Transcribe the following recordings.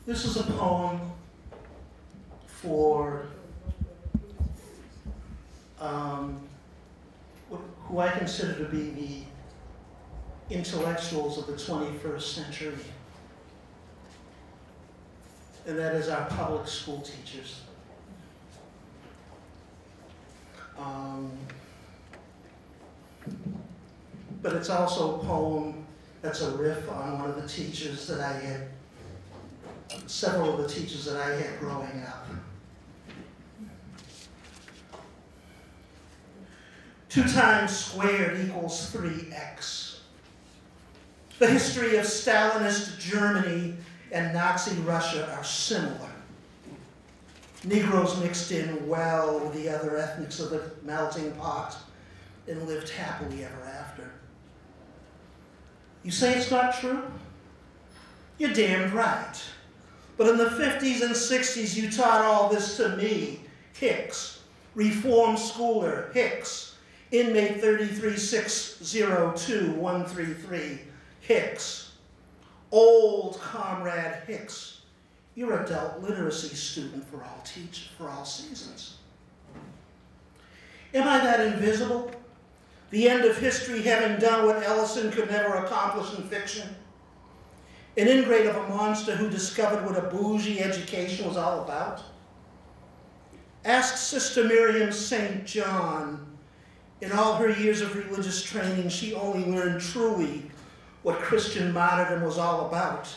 This is a poem for who I consider to be the intellectuals of the 21st century, and that is our public school teachers. But it's also a poem that's a riff on one of the teachers that I had, several of the teachers that I had growing up. 2 times squared equals 3x. The history of Stalinist Germany and Nazi Russia are similar. Negroes mixed in well with the other ethnics of the melting pot and lived happily ever after. You say it's not true? You're damned right. But in the 50s and 60s, you taught all this to me, Hicks, reformed schooler, Hicks, inmate 33602-133, Hicks, old comrade Hicks. You're an adult literacy student for all seasons. Am I that invisible? The end of history having done what Ellison could never accomplish in fiction? An ingrate of a monster who discovered what a bougie education was all about? Ask Sister Miriam St. John. In all her years of religious training, she only learned truly what Christian martyrdom was all about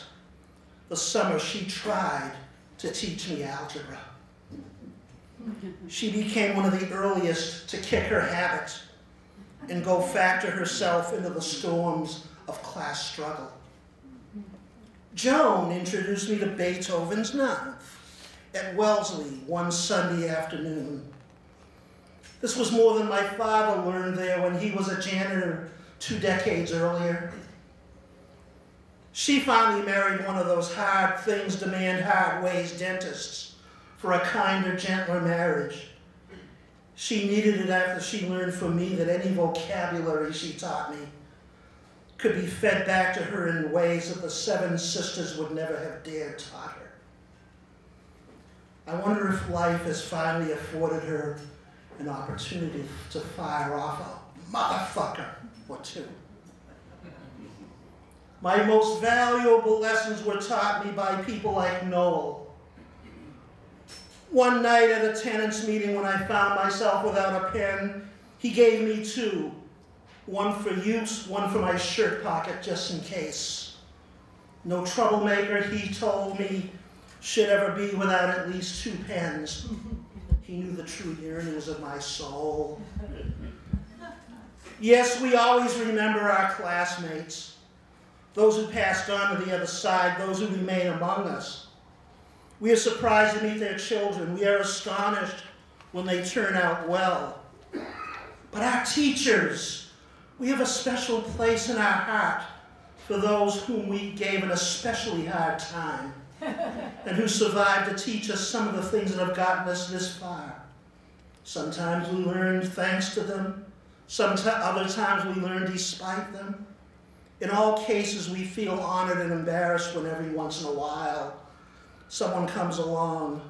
the summer she tried to teach me algebra. She became one of the earliest to kick her habit and go factor herself into the storms of class struggle. Joan introduced me to Beethoven's Ninth at Wellesley one Sunday afternoon. This was more than my father learned there when he was a janitor 2 decades earlier. She finally married one of those hard things demand hard ways dentists for a kinder, gentler marriage. She needed it after she learned from me that any vocabulary she taught me could be fed back to her in ways that the 7 sisters would never have dared taught her. I wonder if life has finally afforded her an opportunity to fire off a motherfucker or 2. My most valuable lessons were taught me by people like Noel. One night at a tenants meeting when I found myself without a pen, he gave me 2. One for use, one for my shirt pocket, just in case. No troublemaker, he told me, should ever be without at least 2 pens. He knew the true yearnings of my soul. Yes, we always remember our classmates, those who passed on to the other side, those who remain among us. We are surprised to meet their children. We are astonished when they turn out well. But our teachers, we have a special place in our heart for those whom we gave an especially hard time and who survived to teach us some of the things that have gotten us this far. Sometimes we learned thanks to them. Other times we learned despite them. In all cases, we feel honored and embarrassed when every once in a while someone comes along,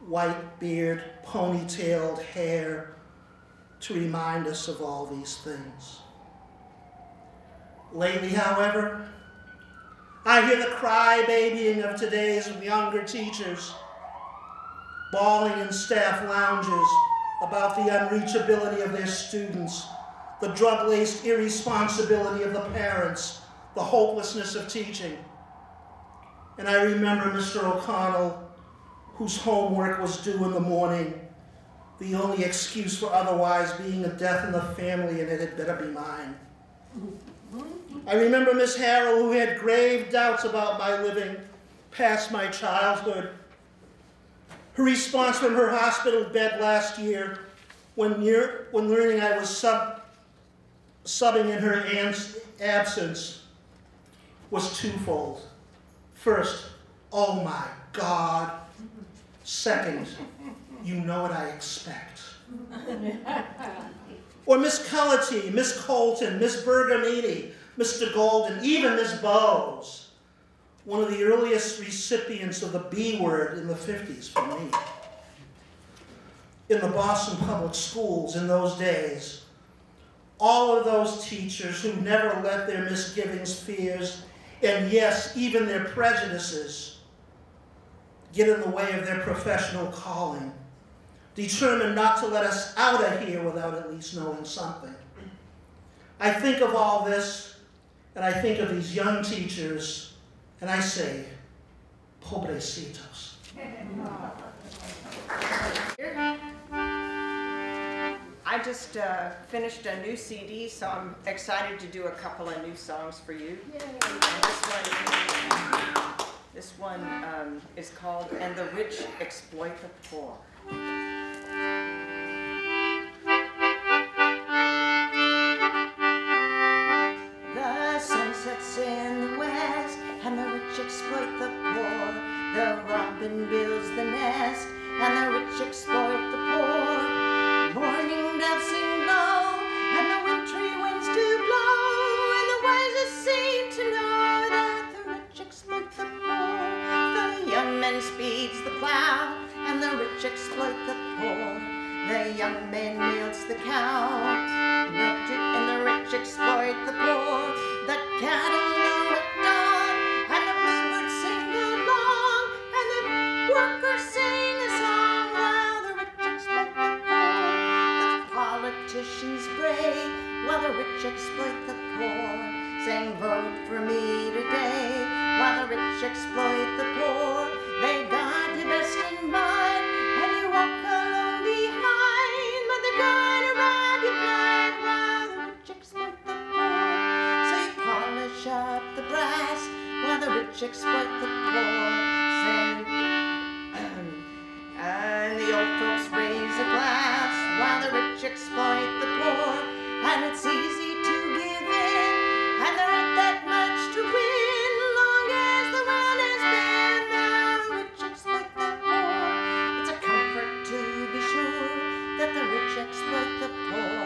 white beard, ponytailed hair, to remind us of all these things. Lately, however, I hear the crybabying of today's younger teachers, bawling in staff lounges about the unreachability of their students, the drug-laced irresponsibility of the parents, the hopelessness of teaching. And I remember Mr. O'Connell, whose homework was due in the morning, the only excuse for otherwise being a death in the family, and it had better be mine. I remember Miss Harrell, who had grave doubts about my living past my childhood. Her response from her hospital bed last year when learning I was subbing in her aunt's absence was twofold. First, oh my God. Second, you know what I expect. Or Miss Cullity, Miss Colton, Miss Bergamini, Mr. Golden, even Miss Bowes one of the earliest recipients of the B word in the 50s for me. In the Boston public schools in those days, all of those teachers who never let their misgivings, fears, and yes, even their prejudices get in the way of their professional calling, determined not to let us out of here without at least knowing something. I think of all this, and I think of these young teachers, and I say, pobrecitos. I just finished a new CD, so I'm excited to do a couple of new songs for you. And this one is called "And the Rich Exploit the Poor." The sun sets in the west, and the rich exploit the poor. The robin builds the nest, and the rich exploit the poor. Morning doves sing low, and the wintry winds do blow, and the wisest seem to know that the rich exploit the poor. The young man speeds the plow, and the rich exploit the poor. The young man milks the cow, and the rich exploit the poor. The cattle low at dawn, and the bluebirds sing along, and the workers sing a song while the rich exploit the poor. The politicians bray while the rich exploit the poor, saying vote for me today while the rich exploit the poor. They got the best in mind, and you walk along behind, but they got a ragged blind while the rich exploit the poor. So you polish up the brass while the rich exploit the poor, saying, and the old folks raise a glass while the rich exploit the poor, and it's easy to give in, and there ain't that much to win, long as the world has been. Now the rich exploit the poor. It's a comfort to be sure that the rich exploit the poor.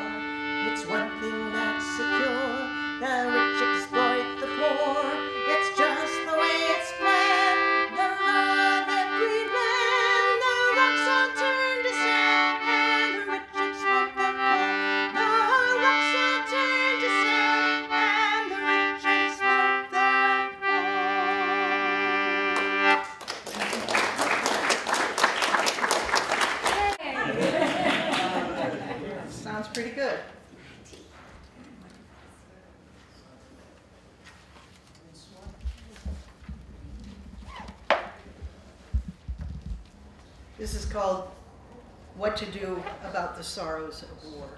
It's one thing that's secure, the rich exploit the poor. It's just the way it's planned, the law of every land. The rocks all turn to sand, and the rich exploit the poor. The rocks all turn to sand, and the rich exploit the poor. Sounds pretty good. This is called "What to Do About the Sorrows of War."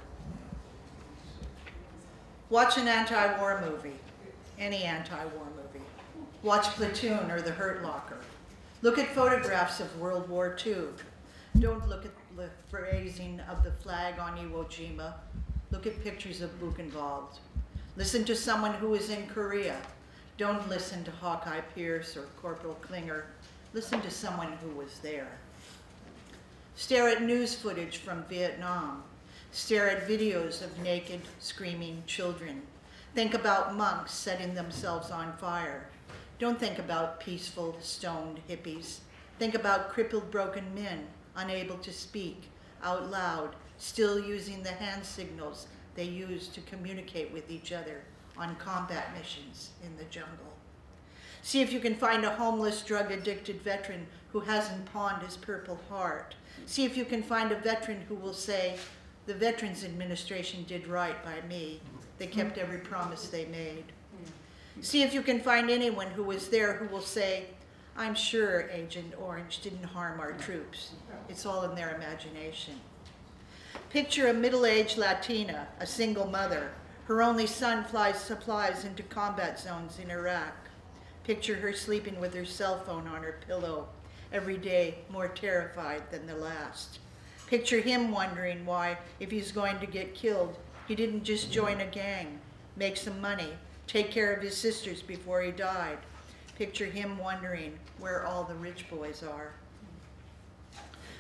Watch an anti-war movie, any anti-war movie. Watch Platoon or The Hurt Locker. Look at photographs of World War II. Don't look at the phrasing of the flag on Iwo Jima. Look at pictures of Buchenwald. Listen to someone who is in Korea. Don't listen to Hawkeye Pierce or Corporal Klinger. Listen to someone who was there. Stare at news footage from Vietnam. Stare at videos of naked, screaming children. Think about monks setting themselves on fire. Don't think about peaceful, stoned hippies. Think about crippled, broken men, unable to speak out loud, still using the hand signals they used to communicate with each other on combat missions in the jungle. See if you can find a homeless, drug-addicted veteran who hasn't pawned his Purple Heart. See if you can find a veteran who will say, "The Veterans Administration did right by me. They kept every promise they made." See if you can find anyone who was there who will say, "I'm sure Agent Orange didn't harm our troops. It's all in their imagination." Picture a middle-aged Latina, a single mother. Her only son flies supplies into combat zones in Iraq. Picture her sleeping with her cell phone on her pillow, every day more terrified than the last. Picture him wondering why, if he's going to get killed, he didn't just join a gang, make some money, take care of his sisters before he died. Picture him wondering where all the rich boys are.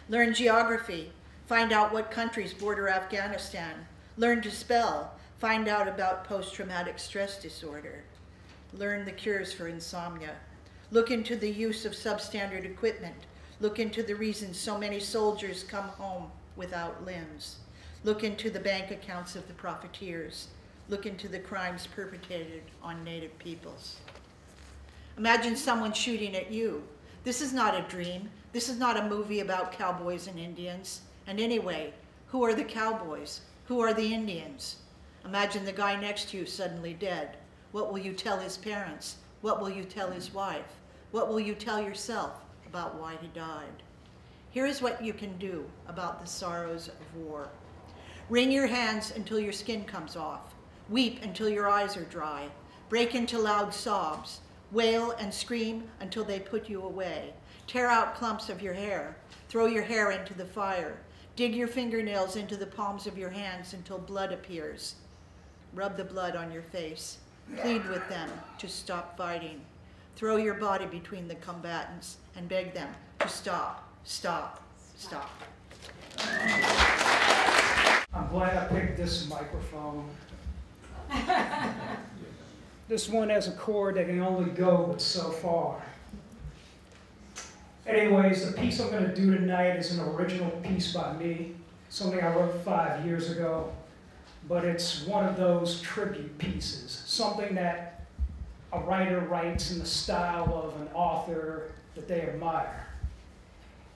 Learn geography. Find out what countries border Afghanistan. Learn to spell. Find out about post-traumatic stress disorder. Learn the cures for insomnia. Look into the use of substandard equipment. Look into the reasons so many soldiers come home without limbs. Look into the bank accounts of the profiteers. Look into the crimes perpetrated on Native peoples. Imagine someone shooting at you. This is not a dream. This is not a movie about cowboys and Indians. And anyway, who are the cowboys? Who are the Indians? Imagine the guy next to you suddenly dead. What will you tell his parents? What will you tell his wife? What will you tell yourself about why he died? Here is what you can do about the sorrows of war. Wring your hands until your skin comes off. Weep until your eyes are dry. Break into loud sobs. Wail and scream until they put you away. Tear out clumps of your hair. Throw your hair into the fire. Dig your fingernails into the palms of your hands until blood appears. Rub the blood on your face. Plead with them to stop fighting. Throw your body between the combatants and beg them to stop, stop, stop. I'm glad I picked this microphone. This one has a cord that can only go but so far. Anyways, the piece I'm going to do tonight is an original piece by me, something I wrote 5 years ago, but it's one of those tribute pieces, something that a writer writes in the style of an author that they admire.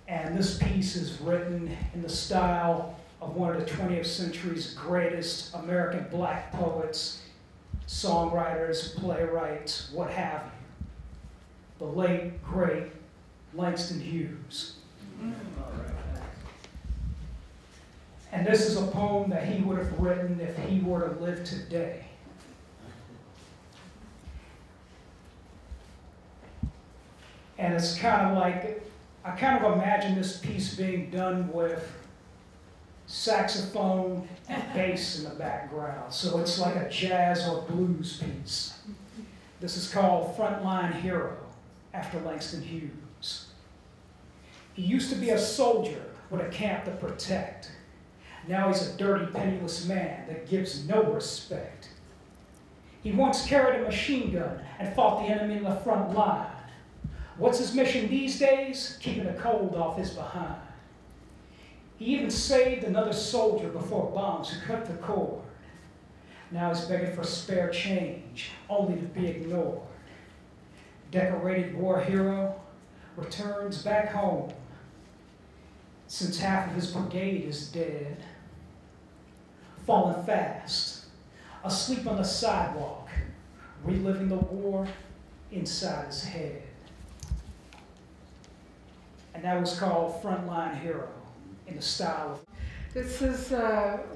And this piece is written in the style of one of the 20th century's greatest American black poets, songwriters, playwrights, what have you. The late, great Langston Hughes. And this is a poem that he would have written if he were to live today. And it's kind of like, I kind of imagine this piece being done with saxophone and bass in the background. So it's like a jazz or blues piece. This is called Frontline Hero, after Langston Hughes. He used to be a soldier with a camp to protect. Now he's a dirty, penniless man that gives no respect. He once carried a machine gun and fought the enemy in the front line. What's his mission these days? Keeping the cold off his behind. He even saved another soldier before bombs who cut the cord. Now he's begging for spare change, only to be ignored. Decorated war hero returns back home since half of his brigade is dead. Falling fast, asleep on the sidewalk, reliving the war inside his head. And that was called Frontline Hero, in the style of... This is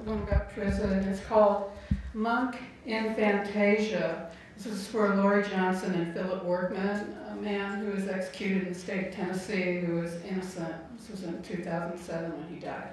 one about prison, and it's called Monk in Fantasia. This is for Laurie Johnson and Philip Workman, a man who was executed in the state of Tennessee who was innocent. This was in 2007 when he died.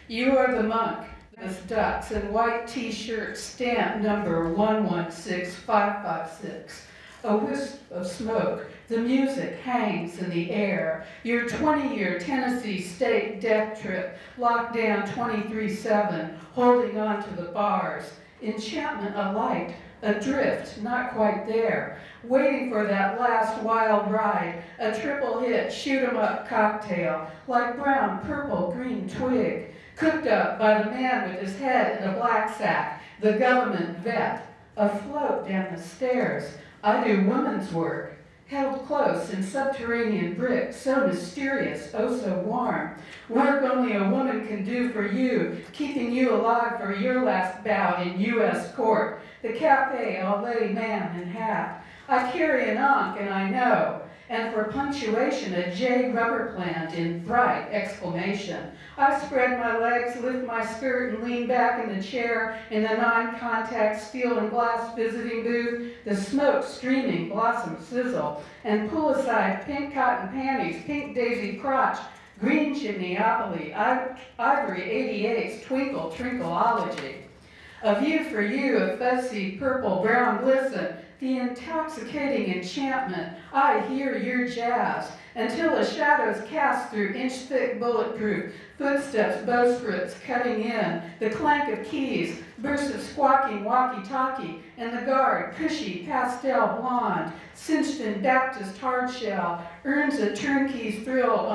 You are the monk. As ducks in white t-shirts, stamp number 116556. A wisp of smoke. The music hangs in the air. Your 20-year Tennessee state death trip, locked down 23/7, holding on to the bars. Enchantment alight, adrift, not quite there. Waiting for that last wild ride, a triple hit, shoot 'em up cocktail, like brown, purple, green twig, cooked up by the man with his head in a black sack, the government vet, afloat down the stairs. I do woman's work, held close in subterranean brick, so mysterious, oh so warm. Work only a woman can do for you, keeping you alive for your last bout in U.S. court. The cafe au lait man in half. I carry an ankh and I know, and for punctuation a J rubber plant in bright exclamation. I spread my legs, lift my skirt, and lean back in the chair in the non-contact steel and glass visiting booth, the smoke streaming, blossom sizzle, and pull aside pink cotton panties, pink daisy crotch, green chimneyopoly, ivory 88's twinkle trinkleology. A view for you of fuzzy purple brown glisten, the intoxicating enchantment. I hear your jazz until a shadow's cast through inch-thick bulletproof footsteps, bowsprits cutting in, the clank of keys, bursts of squawking walkie-talkie, and the guard, cushy pastel blonde, cinched in Baptist hardshell, earns a turnkey's thrill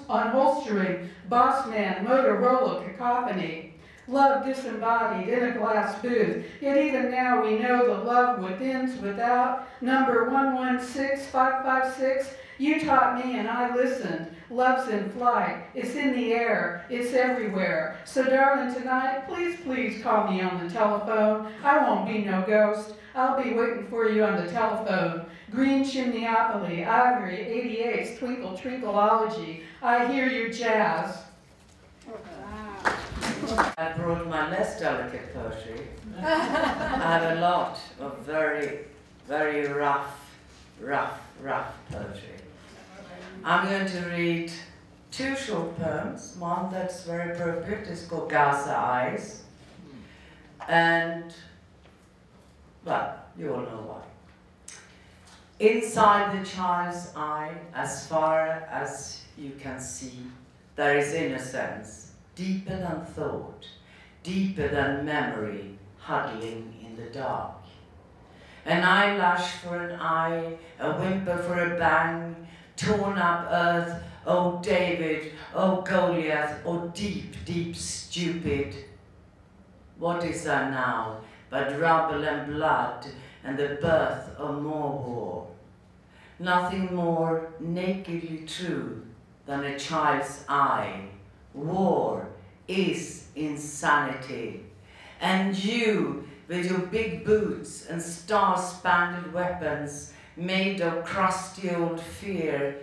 unholstering boss man Motorola cacophony. Love disembodied in a glass booth, yet even now we know the love within's without. Number 116556, you taught me and I listened. Love's in flight, it's in the air, it's everywhere. So darling, tonight, please, please call me on the telephone. I won't be no ghost. I'll be waiting for you on the telephone. Green Chimneopoly, Ivory, 88's Twinkle Twinkleology. I hear your jazz. I brought my less delicate poetry. I have a lot of very, very rough poetry. I'm going to read 2 short poems. One that's very appropriate is called Gaza Eyes. And, well, you all know why. Inside the child's eye, as far as you can see, there is innocence. Deeper than thought, deeper than memory, huddling in the dark. An eyelash for an eye, a whimper for a bang, torn up earth, oh David, oh Goliath, oh deep, deep stupid. What is there now but rubble and blood and the birth of more war? Nothing more nakedly true than a child's eye. War is insanity, and you, with your big boots and star-spangled weapons made of crusty old fear,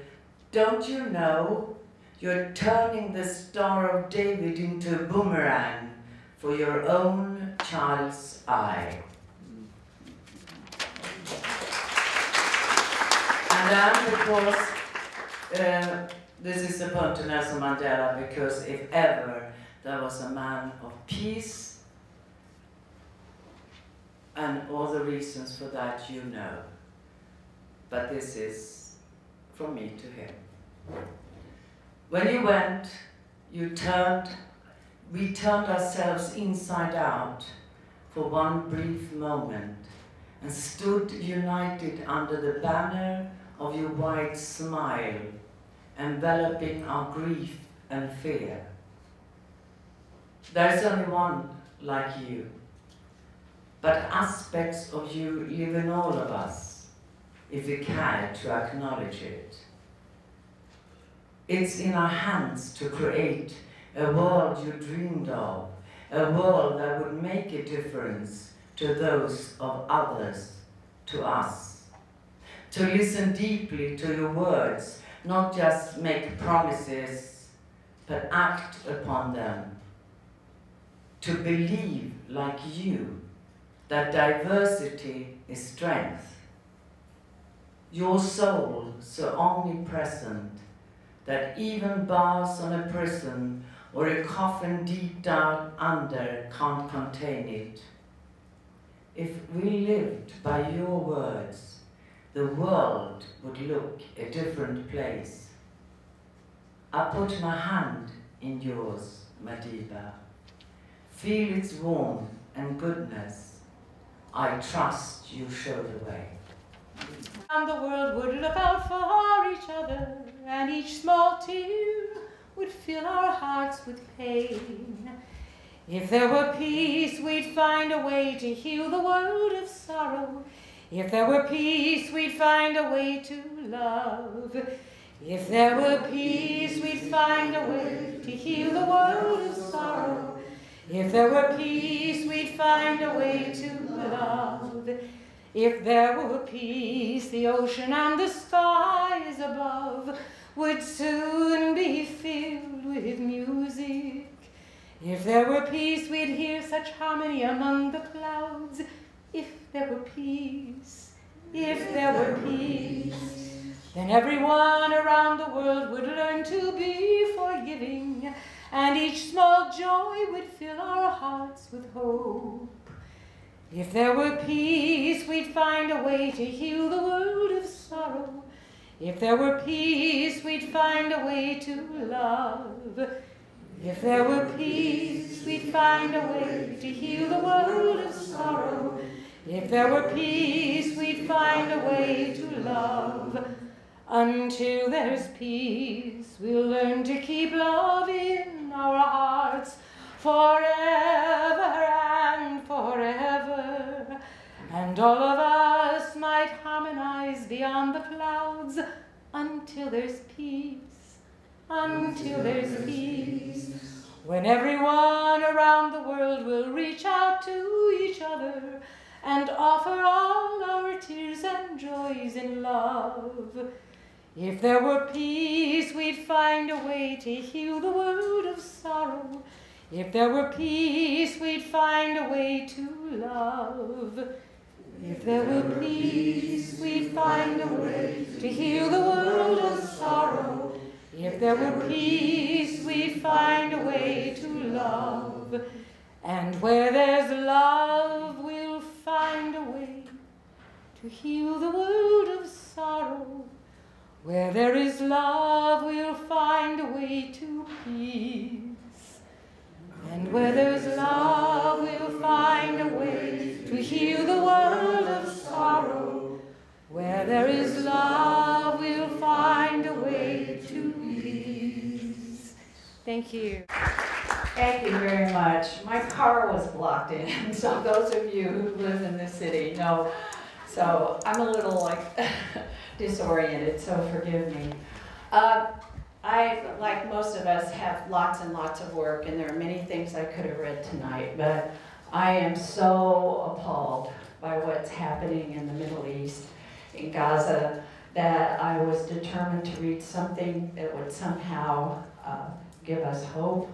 don't you know you're turning the Star of David into a boomerang for your own child's eye? And then, because this is a poem to Nelson Mandela, because if ever there was a man of peace, and all the reasons for that you know. But this is from me to him. When you went, we turned ourselves inside out for one brief moment and stood united under the banner of your wide smile, enveloping our grief and fear. There's only one like you, but aspects of you live in all of us, if we care to acknowledge it. It's in our hands to create a world you dreamed of, a world that would make a difference to those of others, to us. To listen deeply to your words, not just make promises, but act upon them. To believe, like you, that diversity is strength. Your soul so omnipresent that even bars on a prison or a coffin deep down under can't contain it. If we lived by your words, the world would look a different place. I put my hand in yours, Madiba. Feel its warmth and goodness. I trust you show the way. And the world would look out for each other, and each small tear would fill our hearts with pain. If there were peace, we'd find a way to heal the world of sorrow. If there were peace, we'd find a way to love. If there were peace, we'd find a way to heal the world of sorrow. If there were peace, we'd find a way to love. If there were peace, the ocean and the skies above would soon be filled with music. If there were peace, we'd hear such harmony among the clouds. If there were peace, if there were peace, then everyone around the world would learn to be forgiving, and each small joy would fill our hearts with hope. If there were peace, we'd find a way to heal the world of sorrow. If there were peace, we'd find a way to love. If there were peace, we'd find a way to heal the world of sorrow. If there were peace, we'd find a way to love. Until there's peace, we'll learn to keep love in our hearts forever and forever. And all of us might harmonize beyond the clouds until there's peace, until there's peace. When everyone around the world will reach out to each other and offer all our tears and joys in love. If there were peace, we'd find a way to heal the world of sorrow. If there were peace, we'd find a way to love. If there were peace, we'd find a way to heal the world of sorrow. If there were peace, we'd find a way to love. And where there's love, we'll find a way to heal the world of sorrow. Where there is love, we'll find a way to peace. And where there's love, we'll find a way to heal the world of sorrow. Where there is love, we'll find a way to peace. Thank you. Thank you very much. My car was blocked in, so those of you who live in the city know. So I'm a little like disoriented, so forgive me. I, like most of us, have lots and lots of work, and there are many things I could have read tonight, but I am so appalled by what's happening in the Middle East, in Gaza, that I was determined to read something that would somehow give us hope,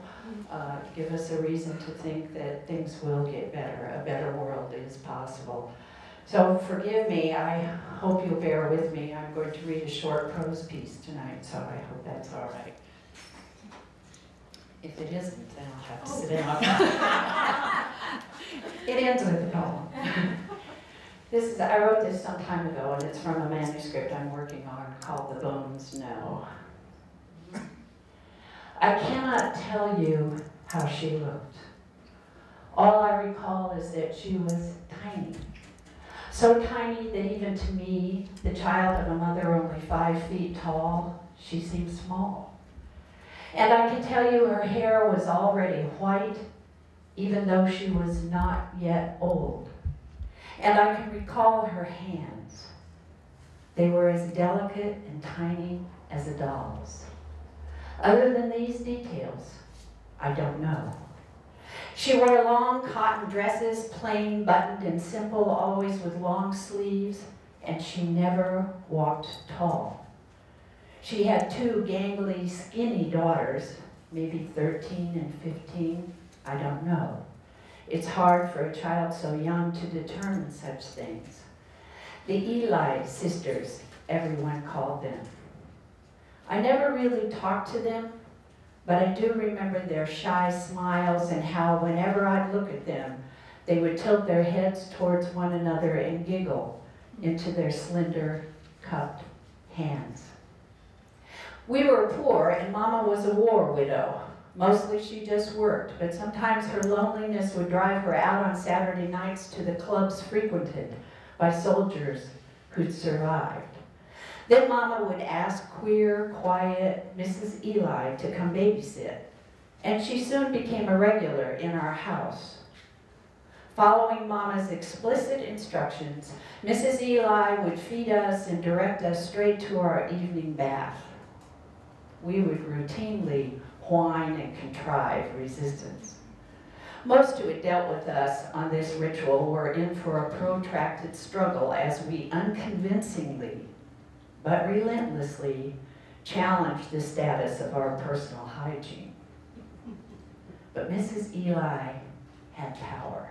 give us a reason to think that things will get better, a better world is possible. So forgive me, I hope you'll bear with me. I'm going to read a short prose piece tonight, so I hope that's all right. If it isn't, then I'll have to sit down. It ends with a poem. I wrote this some time ago, and it's from a manuscript I'm working on called The Bones Know. I cannot tell you how she looked. All I recall is that she was tiny. So tiny that even to me, the child of a mother only 5 feet tall, she seemed small. And I can tell you her hair was already white, even though she was not yet old. And I can recall her hands. They were as delicate and tiny as a doll's. Other than these details, I don't know. She wore long cotton dresses, plain, buttoned, and simple, always with long sleeves, and she never walked tall. She had 2 gangly, skinny daughters, maybe 13 and 15, I don't know. It's hard for a child so young to determine such things. The Eli sisters, everyone called them. I never really talked to them, but I do remember their shy smiles and how whenever I'd look at them, they would tilt their heads towards one another and giggle into their slender, cupped hands. We were poor, and Mama was a war widow. Mostly she just worked, but sometimes her loneliness would drive her out on Saturday nights to the clubs frequented by soldiers who'd survived. Then Mama would ask queer, quiet Mrs. Eli to come babysit, and she soon became a regular in our house. Following Mama's explicit instructions, Mrs. Eli would feed us and direct us straight to our evening bath. We would routinely whine and contrive resistance. Most who had dealt with us on this ritual were in for a protracted struggle as we unconvincingly but relentlessly challenged the status of our personal hygiene. But Mrs. Eli had power.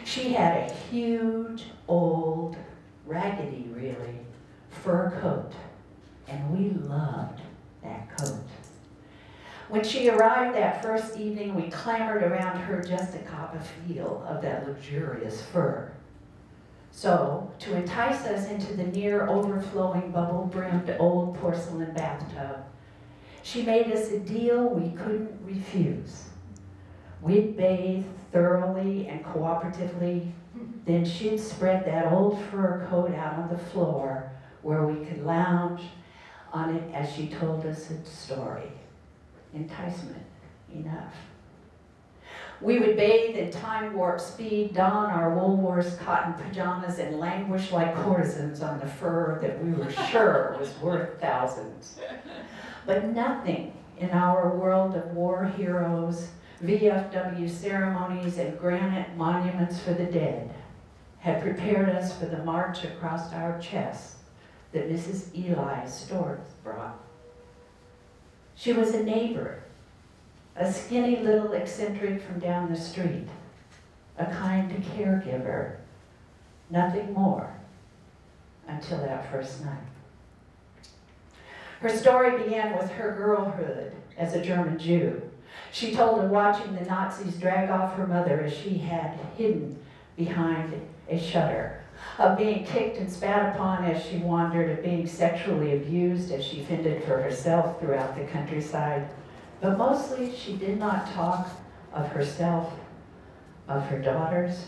She had a huge, old, raggedy, really, fur coat, and we loved that coat. When she arrived that first evening, we clamored around her just to cop a feel of that luxurious fur. So, to entice us into the near overflowing bubble-brimmed old porcelain bathtub, she made us a deal we couldn't refuse. We'd bathe thoroughly and cooperatively, then she'd spread that old fur coat out on the floor where we could lounge on it as she told us a story. Enticement enough. We would bathe in time warp speed, don our Woolworths cotton pajamas, and languish like courtesans on the fur that we were sure was worth thousands. But nothing in our world of war heroes, VFW ceremonies, and granite monuments for the dead had prepared us for the march across our chests that Mrs. Eli's stores brought. She was a neighbor, a skinny little eccentric from down the street, a kind caregiver, nothing more until that first night. Her story began with her girlhood as a German Jew. She told of watching the Nazis drag off her mother as she had hidden behind a shutter, of being kicked and spat upon as she wandered, of being sexually abused as she fended for herself throughout the countryside. But mostly she did not talk of herself, of her daughters.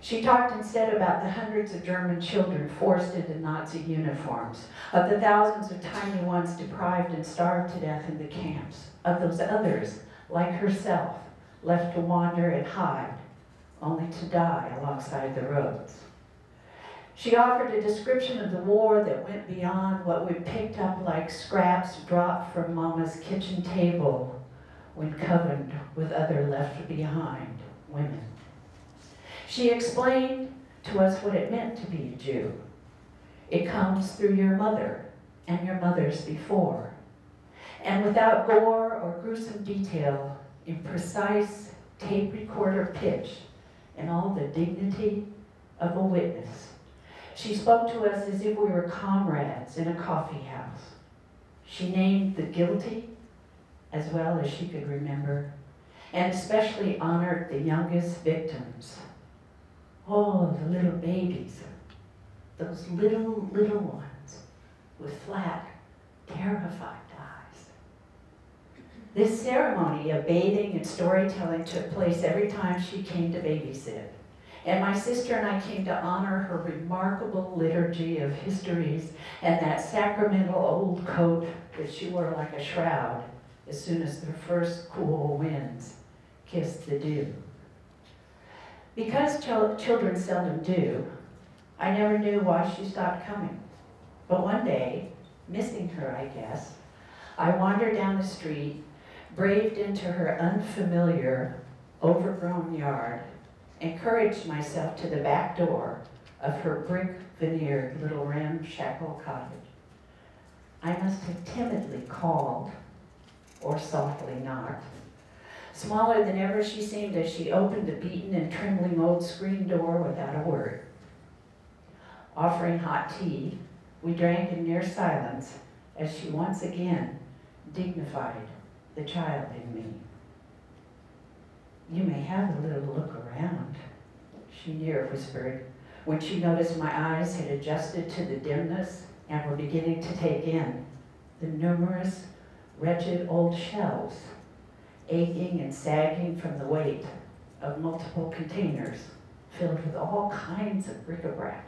She talked instead about the hundreds of German children forced into Nazi uniforms, of the thousands of tiny ones deprived and starved to death in the camps, of those others, like herself, left to wander and hide, only to die alongside the roads. She offered a description of the war that went beyond what we picked up like scraps dropped from Mama's kitchen table when covered with other left behind women. She explained to us what it meant to be a Jew. It comes through your mother and your mothers before, and without gore or gruesome detail, in precise tape recorder pitch and all the dignity of a witness. She spoke to us as if we were comrades in a coffee house. She named the guilty as well as she could remember, and especially honored the youngest victims. Oh, the little babies, those little ones with flat, terrified eyes. This ceremony of bathing and storytelling took place every time she came to babysit. And my sister and I came to honor her remarkable liturgy of histories and that sacramental old coat that she wore like a shroud as soon as the first cool winds kissed the dew. Because children seldom do, I never knew why she stopped coming. But one day, missing her, I guess, I wandered down the street, braved into her unfamiliar, overgrown yard, encouraged myself to the back door of her brick-veneered little ramshackle cottage. I must have timidly called, or softly knocked. Smaller than ever she seemed as she opened the beaten and trembling old screen door without a word. Offering hot tea, we drank in near silence as she once again dignified the child in me. You may have a little look around, she near whispered, when she noticed my eyes had adjusted to the dimness and were beginning to take in the numerous wretched old shelves, aching and sagging from the weight of multiple containers filled with all kinds of bric-a-brac,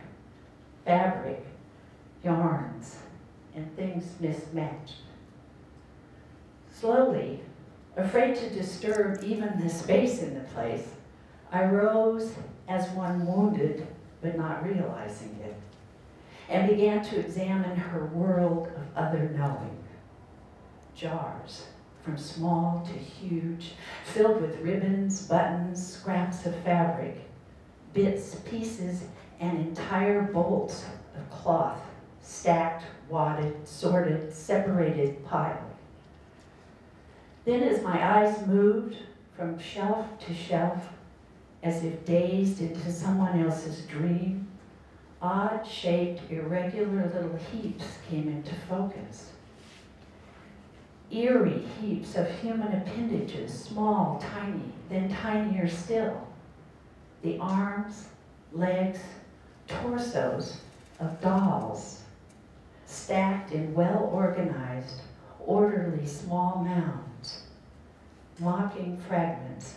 fabric, yarns, and things mismatched. Slowly, afraid to disturb even the space in the place, I rose as one wounded but not realizing it, and began to examine her world of other knowing. Jars, from small to huge, filled with ribbons, buttons, scraps of fabric, bits, pieces, and entire bolts of cloth, stacked, wadded, sorted, separated, piled. Then as my eyes moved from shelf to shelf, as if dazed into someone else's dream, odd-shaped, irregular little heaps came into focus. eerie heaps of human appendages, small, tiny, then tinier still. The arms, legs, torsos of dolls, stacked in well-organized, orderly small mounds, mocking fragments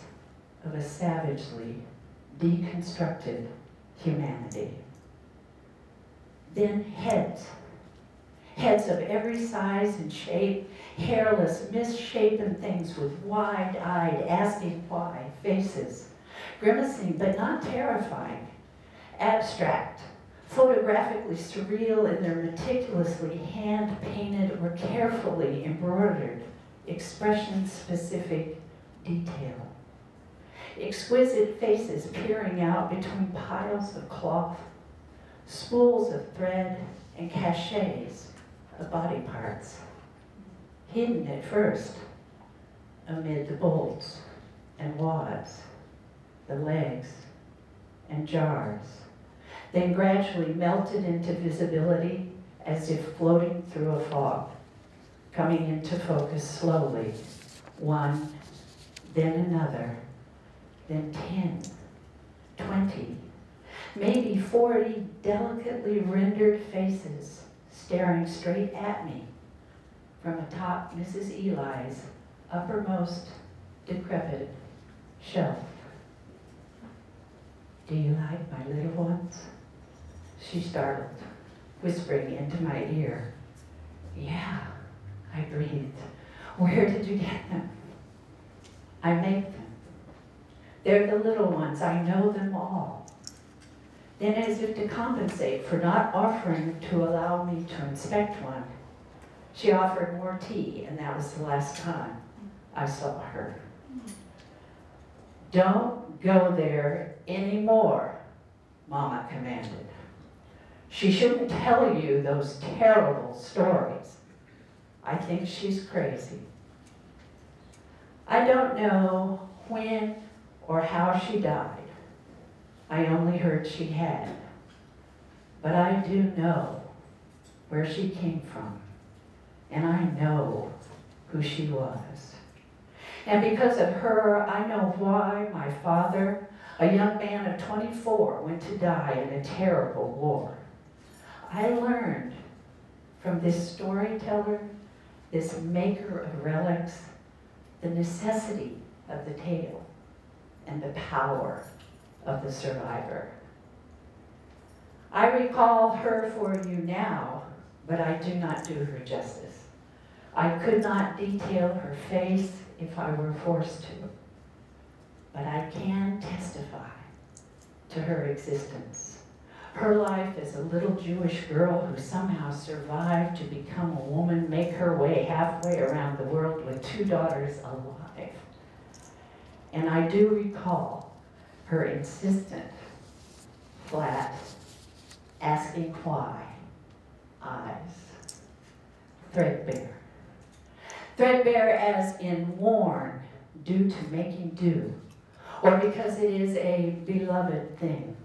of a savagely deconstructed humanity. Then heads. Heads of every size and shape, hairless, misshapen things with wide-eyed, asking why faces, grimacing but not terrifying, abstract, photographically surreal in their meticulously hand-painted or carefully embroidered, expression-specific detail. Exquisite faces peering out between piles of cloth, spools of thread, and cachets of body parts, hidden at first amid the bolts and wads, the legs and jars, then gradually melted into visibility as if floating through a fog, coming into focus slowly, one, then another, then 10, 20, maybe 40 delicately rendered faces staring straight at me from atop Mrs. Eli's uppermost decrepit shelf. "Do you like my little ones?" She startled, whispering into my ear. "Yeah," I breathed. "Where did you get them?" "I make them. They're the little ones. I know them all." Then, as if to compensate for not offering to allow me to inspect one, she offered more tea, and that was the last time I saw her. "Don't go there anymore," Mama commanded. "She shouldn't tell you those terrible stories. I think she's crazy." I don't know when or how she died. I only heard she had. But I do know where she came from, and I know who she was. And because of her, I know why my father, a young man of 24, went to die in a terrible war. I learned from this storyteller, this maker of relics, the necessity of the tale and the power of the survivor. I recall her for you now, but I do not do her justice. I could not detail her face if I were forced to, but I can testify to her existence. Her life as a little Jewish girl who somehow survived to become a woman, make her way halfway around the world with 2 daughters alive. And I do recall her insistent, flat, asking why eyes. Threadbare. Threadbare as in worn due to making do, or because it is a beloved thing,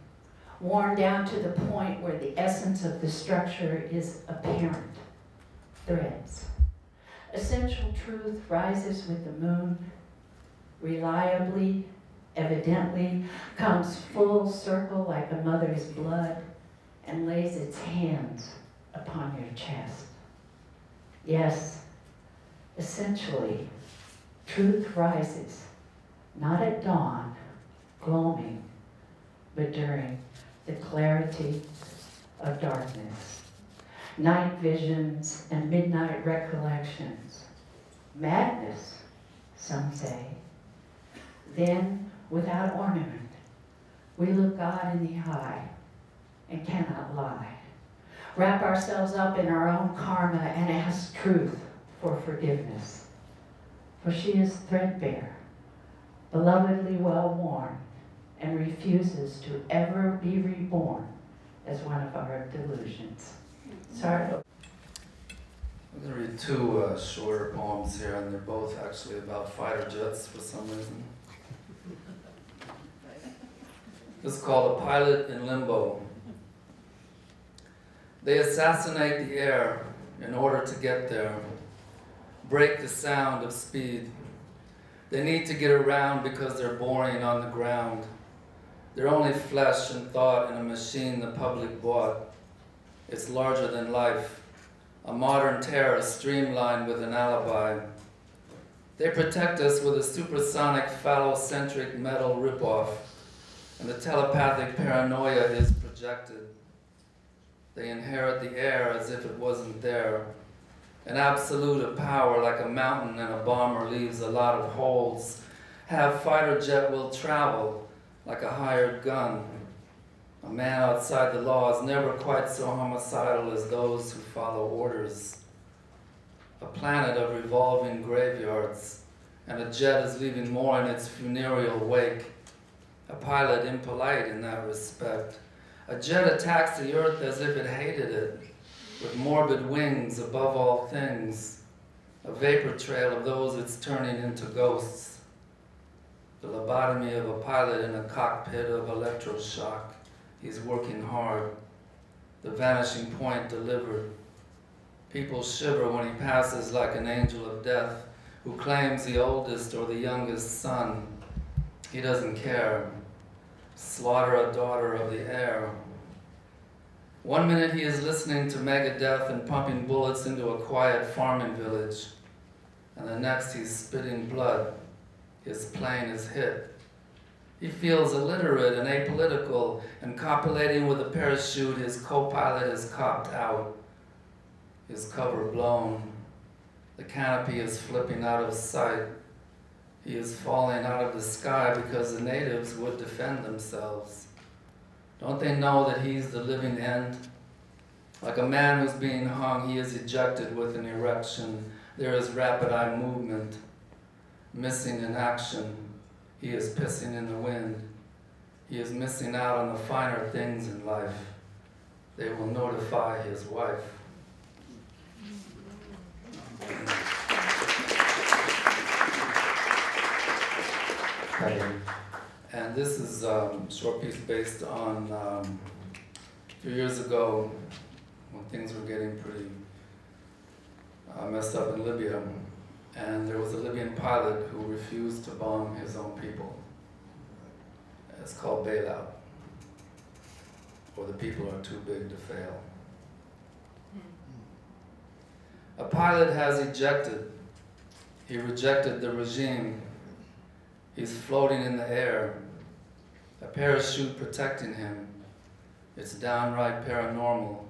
worn down to the point where the essence of the structure is apparent. Threads. Essential truth rises with the moon, reliably, evidently, comes full circle like a mother's blood, and lays its hands upon your chest. Yes, essentially, truth rises, not at dawn, gloaming, but during the clarity of darkness. Night visions and midnight recollections. Madness, some say. Then, without ornament, we look God in the eye and cannot lie. Wrap ourselves up in our own karma and ask truth for forgiveness. For she is threadbare, belovedly well worn, and refuses to ever be reborn as one of our delusions. Sorry. I'm going to read 2 shorter poems here, and they're both actually about fighter jets for some reason. This is called A Pilot in Limbo. They assassinate the air in order to get there. break the sound of speed. They need to get around because they're boring on the ground. They're only flesh and thought in a machine the public bought. It's larger than life, a modern terror streamlined with an alibi. They protect us with a supersonic phallocentric metal ripoff, and the telepathic paranoia is projected. They inherit the air as if it wasn't there. An absolute of power like a mountain and a bomber leaves a lot of holes. Have fighter jet will travel like a hired gun. A man outside the law is never quite so homicidal as those who follow orders. A planet of revolving graveyards, and a jet is leaving more in its funereal wake. A pilot impolite in that respect. A jet attacks the earth as if it hated it, with morbid wings above all things, a vapor trail of those it's turning into ghosts. The lobotomy of a pilot in a cockpit of electroshock. He's working hard. The vanishing point delivered. People shiver when he passes like an angel of death who claims the oldest or the youngest son. He doesn't care. Slaughter a daughter of the air. 1 minute he is listening to Megadeth and pumping bullets into a quiet farming village, and the next he's spitting blood. His plane is hit. He feels illiterate and apolitical, and copulating with a parachute his co-pilot has copped out. His cover blown. The canopy is flipping out of sight. He is falling out of the sky because the natives would defend themselves. Don't they know that he's the living end? Like a man who's being hung, he is ejected with an erection. There is rapid eye movement. Missing in action. He is pissing in the wind. He is missing out on the finer things in life. They will notify his wife. And this is a short piece based on a few years ago when things were getting pretty messed up in Libya. And there was a Libyan pilot who refused to bomb his own people. It's called bailout, or the people are too big to fail. A pilot has ejected. He rejected the regime. He's floating in the air, a parachute protecting him. It's downright paranormal,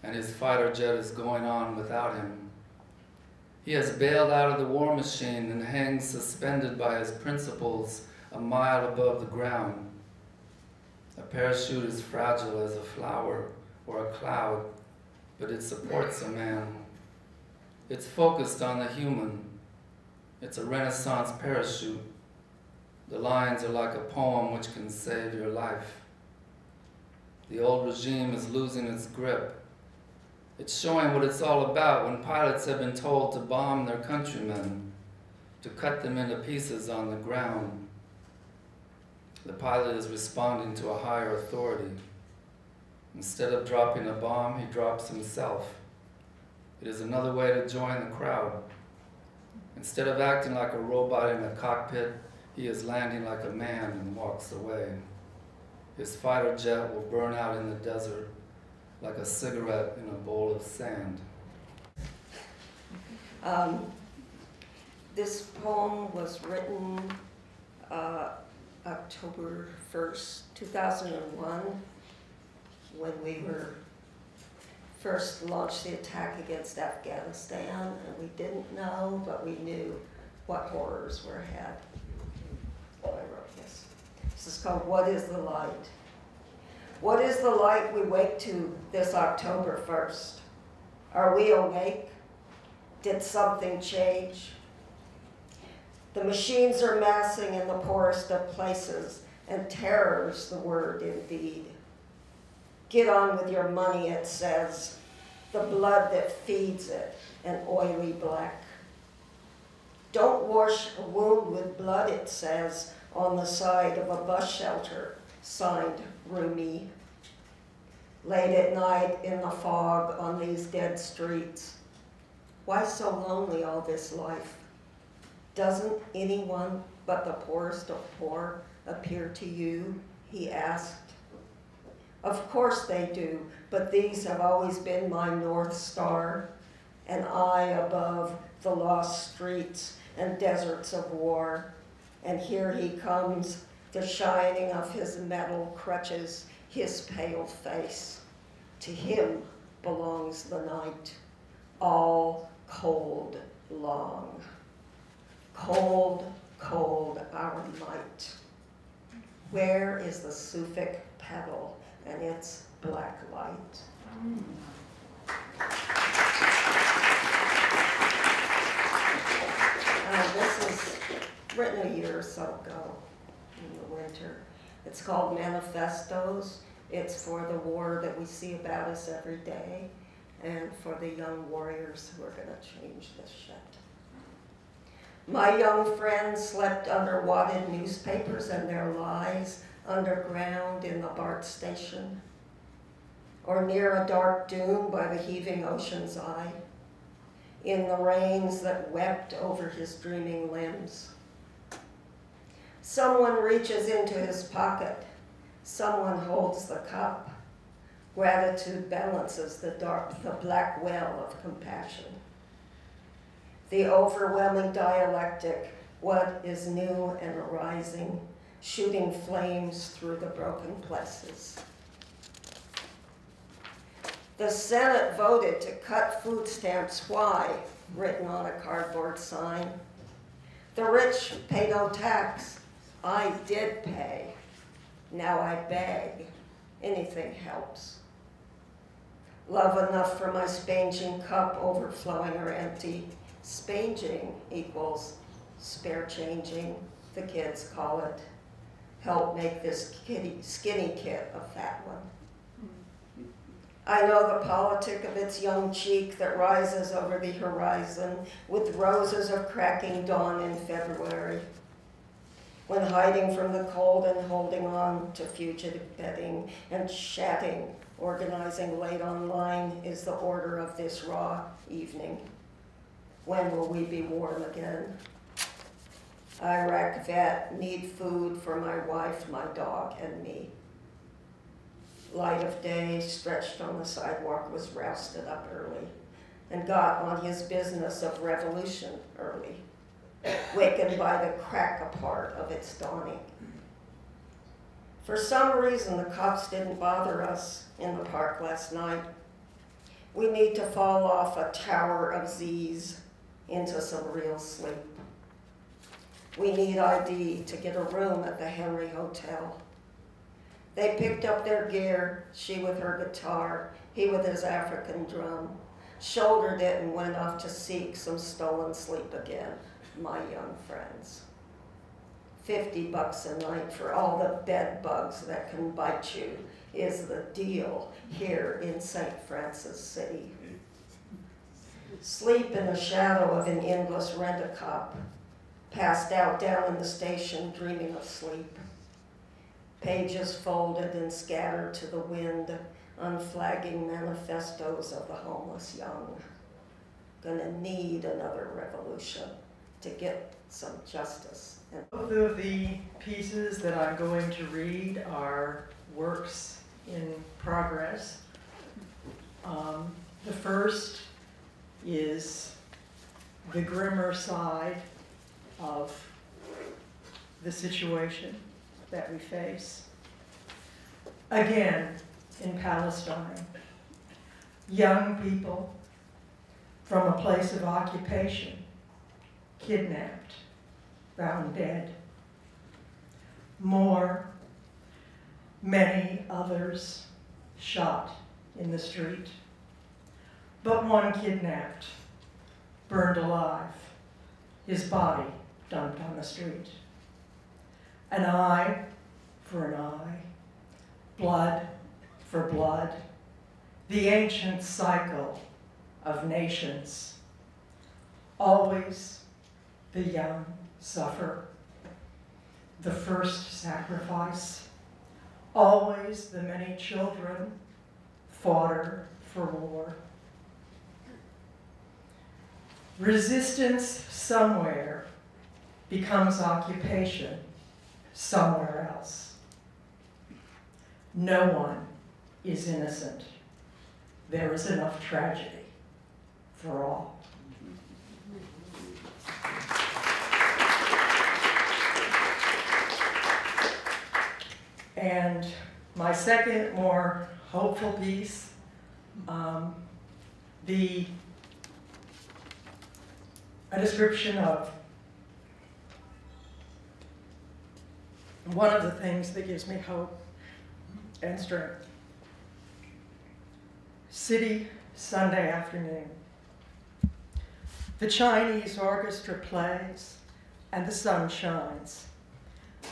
and his fighter jet is going on without him. He has bailed out of the war machine and hangs suspended by his principles a mile above the ground. A parachute is fragile as a flower or a cloud, but it supports a man. It's focused on the human. It's a Renaissance parachute. The lines are like a poem which can save your life. The old regime is losing its grip. It's showing what it's all about when pilots have been told to bomb their countrymen, to cut them into pieces on the ground. The pilot is responding to a higher authority. Instead of dropping a bomb, he drops himself. It is another way to join the crowd. Instead of acting like a robot in a cockpit, he is landing like a man and walks away. His fighter jet will burn out in the desert like a cigarette in a bowl of sand. This poem was written October 1st, 2001, when we were first launched the attack against Afghanistan, and we didn't know, but we knew what horrors were ahead. I wrote this. This is called What is the Light? What is the light we wake to this October 1st? Are we awake? Did something change? The machines are massing in the poorest of places, and terror's the word indeed. Get on with your money, it says, the blood that feeds it, an oily black. Don't wash a wound with blood, it says, on the side of a bus shelter, signed Rumi. Late at night in the fog on these dead streets, Why so lonely all this life? Doesn't anyone but the poorest of poor appear to you? He asked. Of course they do, but these have always been my North Star, an eye above the lost streets and deserts of war. And here he comes, the shining of his metal crutches, his pale face. To him belongs the night, all cold long. Cold, cold our night. Where is the Suffolk pedal and its black light? This is written a year or so ago in the winter. It's called Manifestos. It's for the war that we see about us every day and for the young warriors who are going to change this shit. My young friends slept under wadded newspapers and their lies underground in the BART station or near a dark dune by the heaving ocean's eye, in the rains that wept over his dreaming limbs. Someone reaches into his pocket. Someone holds the cup. Gratitude balances the black well of compassion. The overwhelming dialectic, what is new and arising, shooting flames through the broken places. The Senate voted to cut food stamps. Why? Written on a cardboard sign. The rich pay no tax. I did pay. Now I beg. Anything helps. Love enough for my spanging cup, overflowing or empty. Spanging equals spare changing, the kids call it. Help make this skinny kit a fat one. I know the politic of its young cheek that rises over the horizon with roses of cracking dawn in February. When hiding from the cold and holding on to fugitive bedding and chatting, organizing late online is the order of this raw evening. When will we be warm again? Iraq vet, need food for my wife, my dog, and me. Light of day, stretched on the sidewalk, was rousted up early and got on his business of revolution early, wakened by the crack apart of its dawning. For some reason, the cops didn't bother us in the park last night. We need to fall off a tower of Z's into some real sleep. We need ID to get a room at the Henry Hotel. They picked up their gear, she with her guitar, he with his African drum, shouldered it and went off to seek some stolen sleep again, my young friends. $50 a night for all the bed bugs that can bite you is the deal here in St. Francis City. Sleep in the shadow of an endless rent-a-cop, passed out down in the station dreaming of sleep. Pages folded and scattered to the wind, unflagging manifestos of the homeless young. Gonna need another revolution to get some justice. Both of the pieces that I'm going to read are works in progress. The first is the grimmer side of the situation that we face. Again, in Palestine, young people from a place of occupation, kidnapped, found dead. Many others shot in the street, but one kidnapped, burned alive, his body dumped on the street. An eye for an eye, blood for blood, the ancient cycle of nations. Always the young suffer, the first sacrifice. Always the many children, fodder for war. Resistance somewhere becomes occupation somewhere else. No one is innocent. There is enough tragedy for all. And my second, more hopeful piece, a description of one of the things that gives me hope and strength. City, Sunday afternoon. The Chinese orchestra plays and the sun shines.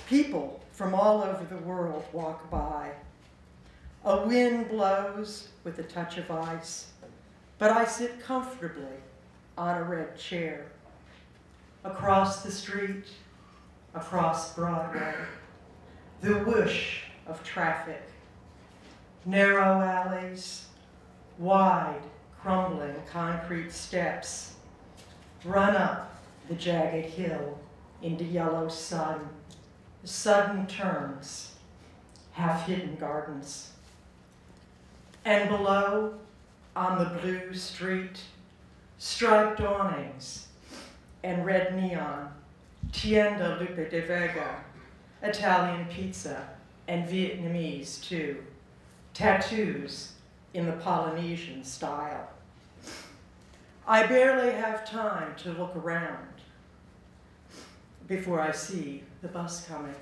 People from all over the world walk by. A wind blows with a touch of ice, but I sit comfortably on a red chair. Across the street, across Broadway, the whoosh of traffic, narrow alleys, wide, crumbling concrete steps, run up the jagged hill into yellow sun, sudden turns, half-hidden gardens. And below, on the blue street, striped awnings and red neon, Tienda Lupe de Vega, Italian pizza, and Vietnamese too, tattoos in the Polynesian style. I barely have time to look around before I see the bus coming.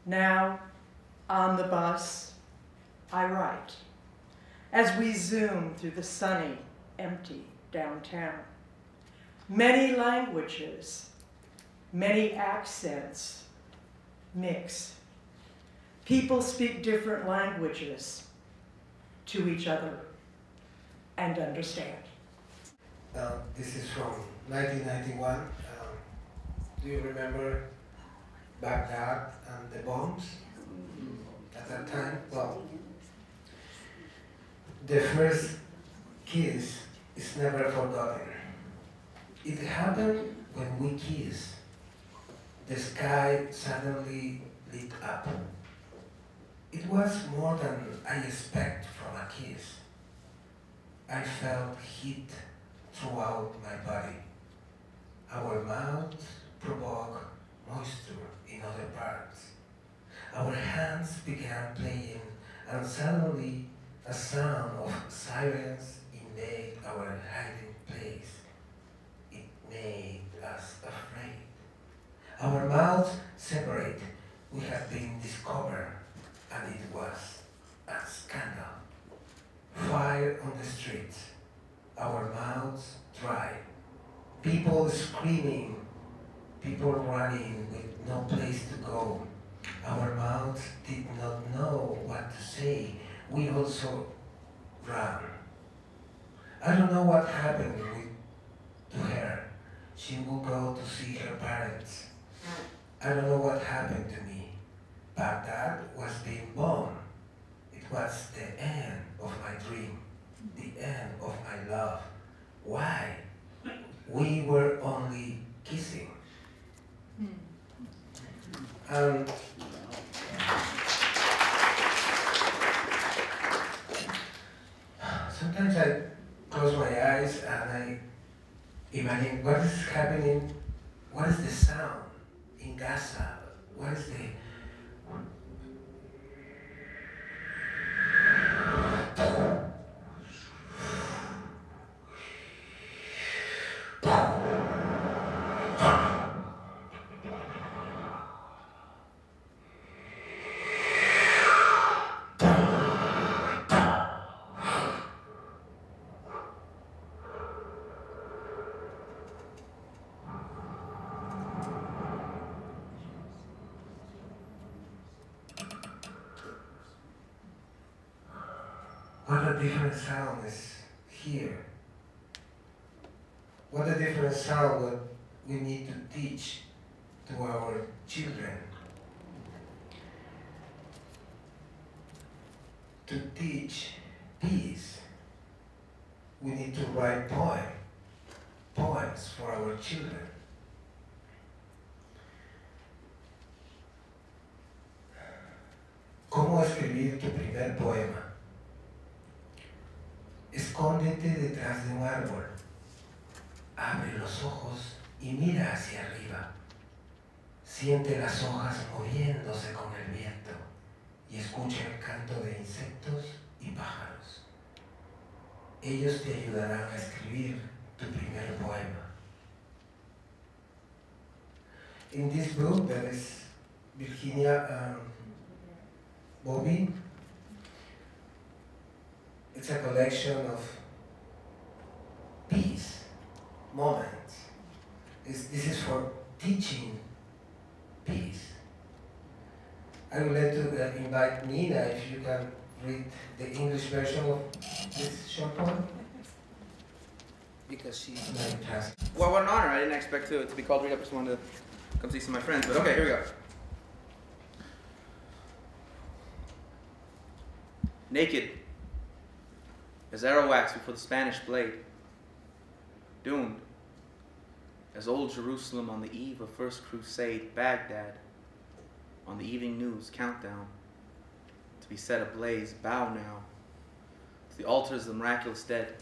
Now, on the bus, I write, as we zoom through the sunny, empty downtown. Many languages, many accents mix. People speak different languages to each other and understand. This is from 1991. Do you remember Baghdad and the bombs at that time? Well, the first kiss is never forgotten. It happened when we kissed. The sky suddenly lit up. It was more than I expect from a kiss. I felt heat throughout my body. Our mouths provoke moisture in other parts. Our hands began playing, and suddenly a sound of sirens invaded our hiding place. It made us afraid. Our mouths separate. We had been discovered, and it was a scandal. Fire on the streets. Our mouths dry. People screaming. People running with no place to go. Our mouths did not know what to say. We also ran. I don't know what happened to her. She will go to see her parents. I don't know what happened to me. Baghdad was being bombed. It was the end of my dream, the end of my love. Why? We were only kissing. Sometimes I close my eyes and I imagine what is happening, what is the sound in Gaza, what is the what a different sound is here. What a different sound that we need to teach to our children. To teach peace, we need to write poems. poems for our children. ¿Cómo escribir tu primer poema? Escóndete detrás de un árbol, abre los ojos y mira hacia arriba. Siente las hojas moviéndose con el viento y escucha el canto de insectos y pájaros. Ellos te ayudarán a escribir tu primer poema. In this book there is Virginia Bobby. It's a collection of peace moments. This is for teaching peace. I would like to invite Nina if you can read the English version of this short poem. Because she's my class. Well, what an honor. I didn't expect to be called to read. I just wanted to come see some of my friends. But okay, here we go. Naked as arrow wax before the Spanish blade, doomed as old Jerusalem on the eve of First Crusade, Baghdad, on the evening news countdown, to be set ablaze, bow now, to the altars of the miraculous dead,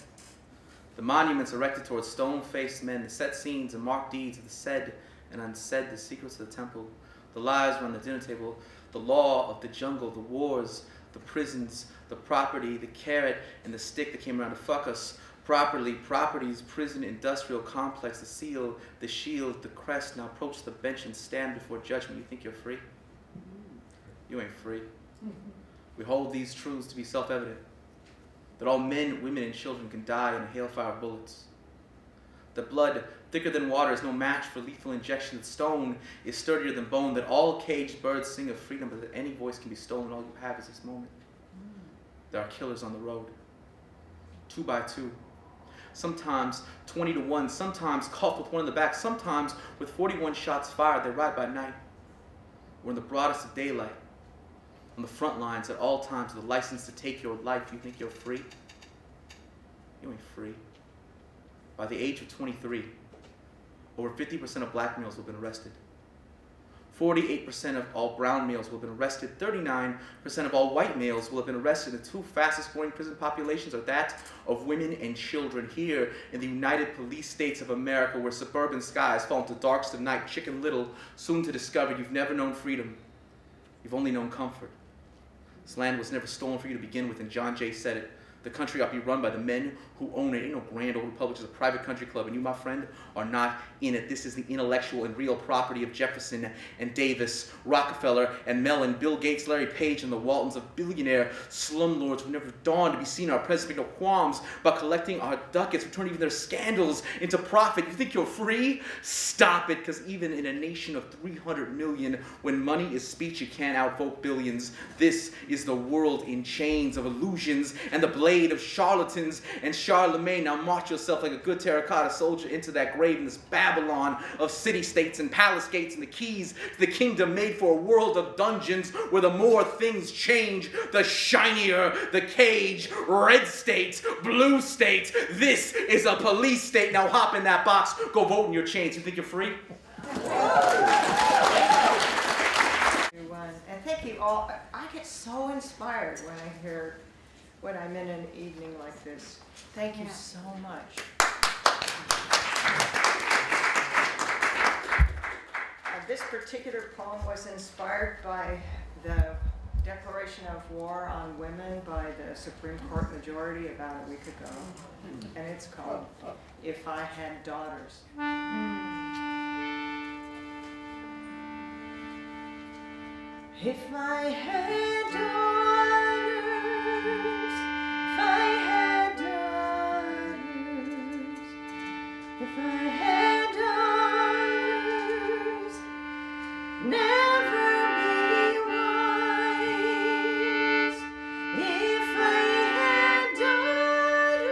the monuments erected towards stone-faced men, the set scenes and marked deeds of the said and unsaid, the secrets of the temple, the lies around the dinner table, the law of the jungle, the wars, the prisons, the property, the carrot and the stick that came around to fuck us properly, properties, prison, industrial complex, the seal, the shield, the crest. Now approach the bench and stand before judgment. You think you're free? You ain't free. We hold these truths to be self-evident, that all men, women, and children can die in a hailfire of bullets. That blood, thicker than water, is no match for lethal injection. That stone is sturdier than bone. That all caged birds sing of freedom, but that any voice can be stolen. All you have is this moment. There are killers on the road, 2 by 2. Sometimes 20 to 1, sometimes cuffed with one in the back, sometimes with 41 shots fired. They ride by night. We're in the broadest of daylight, on the front lines at all times with a license to take your life. You think you're free? You ain't free. By the age of 23, over 50% of black males have been arrested. 48% of all brown males will have been arrested. 39% of all white males will have been arrested. The two fastest growing prison populations are that of women and children here in the United Police States of America, where suburban skies fall into darks of night. Chicken Little, soon to discover you've never known freedom. You've only known comfort. This land was never stolen for you to begin with, and John Jay said it. The country ought to be run by the men who own it. Ain't no grand old republic, it's a private country club, and you, my friend, are not in it. This is the intellectual and real property of Jefferson and Davis, Rockefeller and Mellon, Bill Gates, Larry Page, and the Waltons, of billionaire slumlords who never dawned to be seen. Our president make no qualms about collecting our ducats, return even their scandals into profit. You think you're free? Stop it, because even in a nation of 300 million, when money is speech, you can't outvote billions. This is the world in chains of illusions and the blade of charlatans and Charlemagne. Now march yourself like a good terracotta soldier into that grave in this Babylon of city-states and palace gates and the keys to the kingdom made for a world of dungeons, where the more things change, the shinier the cage. Red state, blue state, this is a police state. Now hop in that box, go vote in your chains. You think you're free? And thank you all. I get so inspired when I'm in an evening like this. Thank you so much. This particular poem was inspired by the Declaration of War on Women by the Supreme Court majority about a week ago. And it's called If I Had Daughters. If I had daughters, if I had daughters, if I had daughters, never be wise. If I had daughters,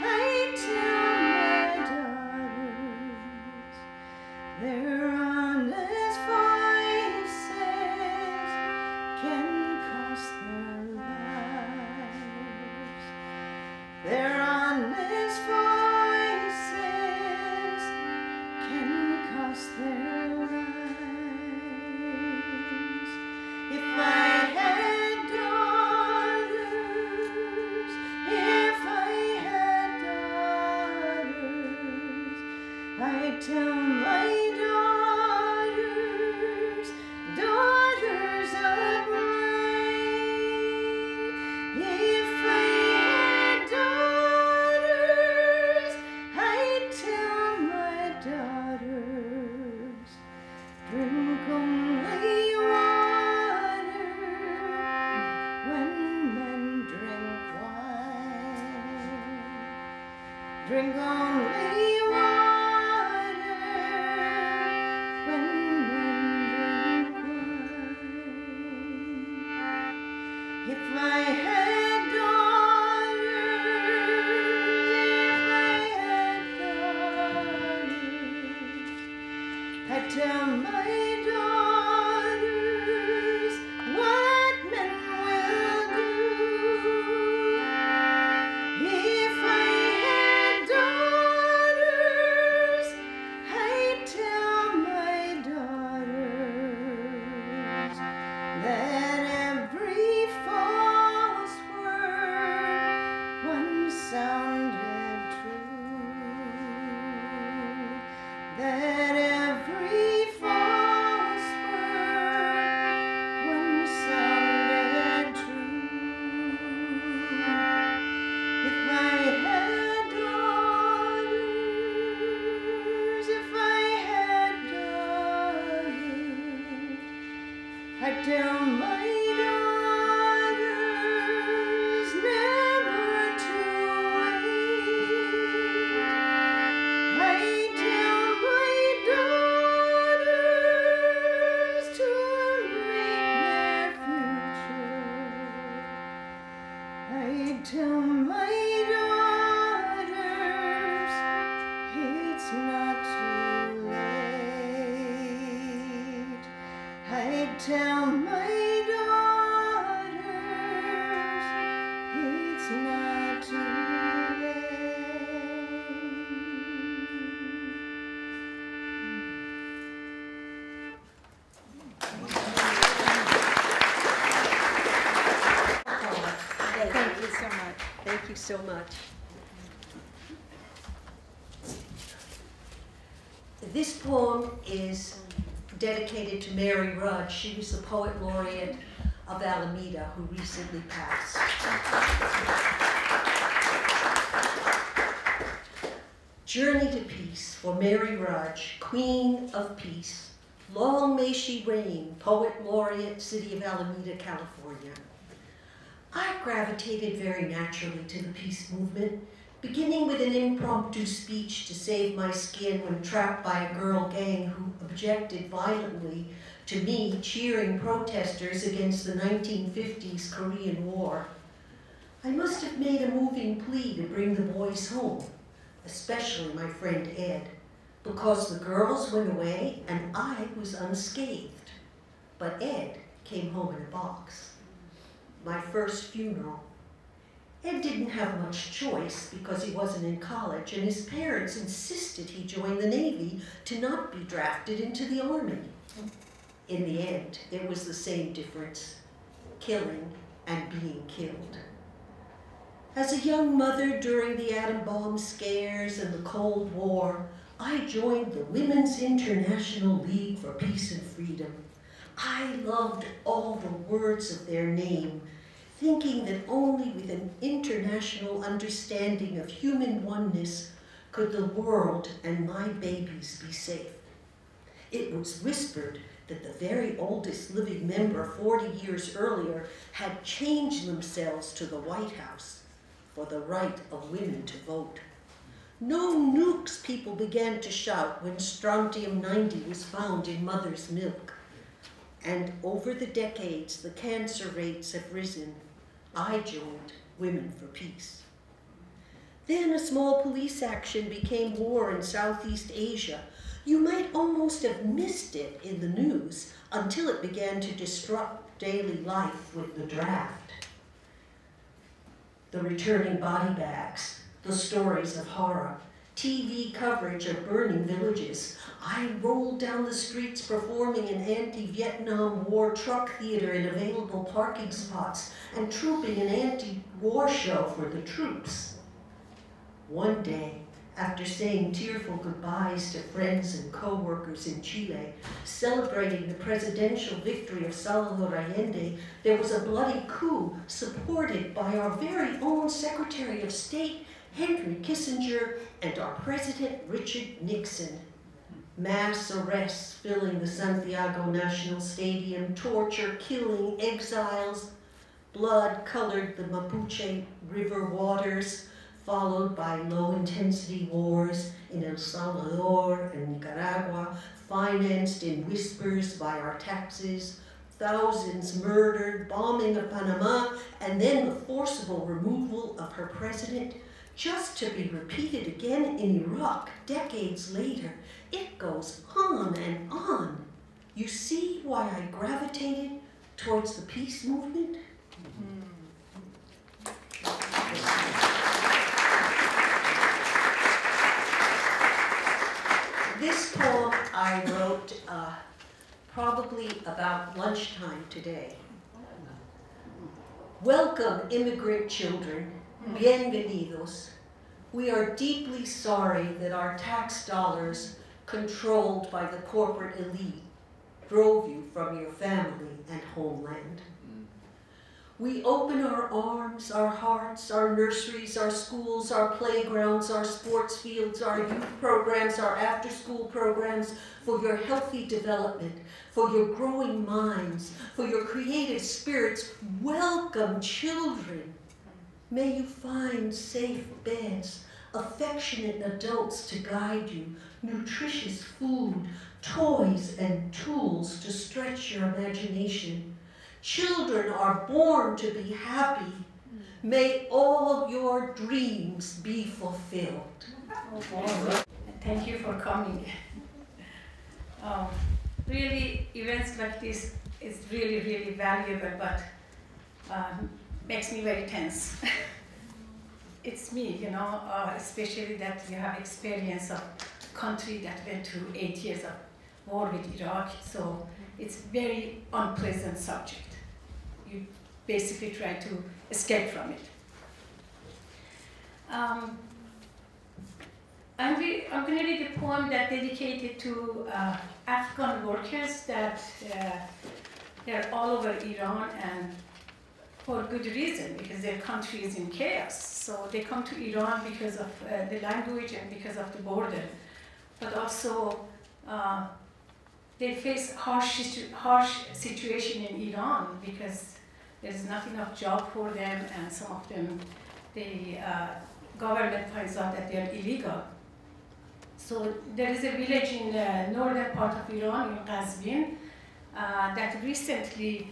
I'd tell my daughters their honest voices can cost their lives. Their honest voices tell my daughters, daughters of mine, if I had daughters, I'd tell my daughters, drink only water when men drink wine. Drink only water when men drink wine. If I had daughters, I'd tell my daughters what men will do. If I had daughters, I'd tell my daughters that every false word once sounded true. That every false word once sounded true. If I had daughters, if I had daughters, I'd tell my daughters never to wait. I'd tell my daughters to make their future. I'd tell my daughters it's not too late. I'd tell my daughters it's not too Thank you so much. Thank you so much. This poem is dedicated to Mary Rudd. She was the poet laureate of Alameda who recently passed. Journey to Peace for Mary Rudge, Queen of Peace. Long may she reign, poet laureate, City of Alameda, California. I gravitated very naturally to the peace movement, beginning with an impromptu speech to save my skin when trapped by a girl gang who objected violently to me cheering protesters against the 1950s Korean War. I must have made a moving plea to bring the boys home, especially my friend Ed, because the girls went away and I was unscathed. But Ed came home in a box. My first funeral. Ed didn't have much choice because he wasn't in college, and his parents insisted he join the Navy to not be drafted into the Army. In the end, it was the same difference, killing and being killed. As a young mother during the atom bomb scares and the Cold War, I joined the Women's International League for Peace and Freedom. I loved all the words of their name, thinking that only with an international understanding of human oneness could the world and my babies be safe. It was whispered that the very oldest living member 40 years earlier had changed themselves to the White House for the right of women to vote. No nukes, people began to shout when strontium-90 was found in mother's milk. And over the decades, the cancer rates have risen. I joined Women for Peace. Then a small police action became war in Southeast Asia. You might almost have missed it in the news until it began to disrupt daily life with the draft. The returning body bags, the stories of horror, TV coverage of burning villages. I rolled down the streets performing an anti-Vietnam War truck theater in available parking spots and trooping an anti-war show for the troops. One day, after saying tearful goodbyes to friends and co-workers in Chile, celebrating the presidential victory of Salvador Allende, there was a bloody coup supported by our very own Secretary of State, Henry Kissinger, and our President, Richard Nixon. Mass arrests filling the Santiago National Stadium, torture, killing, exiles, blood colored the Mapuche River waters, followed by low-intensity wars in El Salvador and Nicaragua, financed in whispers by our taxes, thousands murdered, bombing of Panama, and then the forcible removal of her president, just to be repeated again in Iraq decades later. It goes on and on. You see why I gravitated towards the peace movement? This poem I wrote probably about lunchtime today. Welcome, immigrant children. Bienvenidos. We are deeply sorry that our tax dollars, controlled by the corporate elite, drove you from your family and homeland. We open our arms, our hearts, our nurseries, our schools, our playgrounds, our sports fields, our youth programs, our after-school programs for your healthy development, for your growing minds, for your creative spirits. Welcome, children. May you find safe beds, affectionate adults to guide you, nutritious food, toys and tools to stretch your imagination. Children are born to be happy. May all your dreams be fulfilled. Thank you for coming. Really, events like this is really, really valuable, but makes me very tense. It's me, you know, especially that you have experience of country that went through 8 years of war with Iraq, so it's very unpleasant subject. You basically try to escape from it. I'm going to read a poem that's dedicated to Afghan workers that they're all over Iran, and for good reason, because their country is in chaos. So they come to Iran because of the language and because of the border. But also, they face harsh situation in Iran because there's not enough job for them, and some of them, the government finds out that they're illegal. So there is a village in the northern part of Iran, in Qazvin, that recently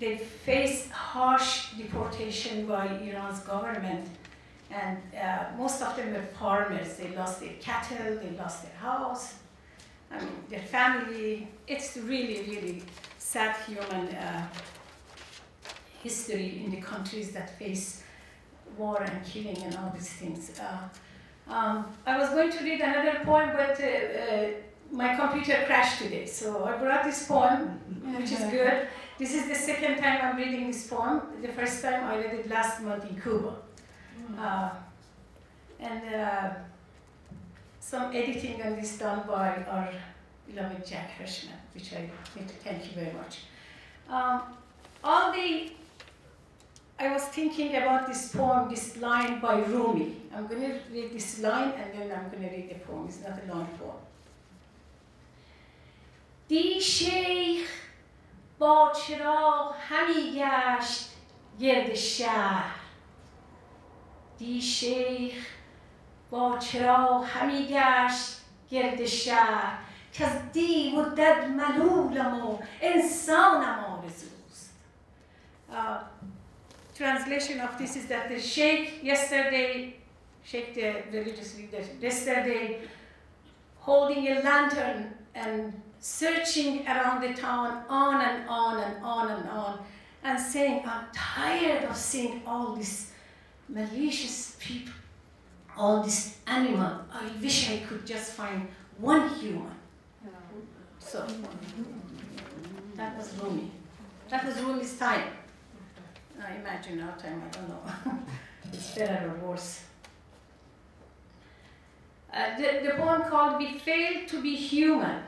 they face harsh deportation by Iran's government, and most of them were farmers. They lost their cattle, they lost their house, I mean, their family. It's really, really sad human history in the countries that face war and killing and all these things. I was going to read another poem, but my computer crashed today, so I brought this poem, which is good. This is the second time I'm reading this poem. The first time I read it last month in Cuba. Some editing on this done by our beloved Jack Hirschman, which I need to thank you very much. I was thinking about this poem, this line by Rumi. I'm going to read this line and then I'm going to read the poem. It's not a long poem. دی شیخ با چراغ همی گشت گرد شهر. دی شیخ با چراغ همی گشت گرد شهر که از دیو و دد ملولم و انسانم آرزوست. Translation of this is that the sheikh yesterday, sheikh the religious leader, yesterday holding a lantern and searching around the town on and on and on and on, and saying, I'm tired of seeing all these malicious people, all this animal. I wish I could just find one human. So, that was Rumi. That was Rumi's time. I imagine our time, I don't know. It's better or worse. the poem called We Failed to Be Human.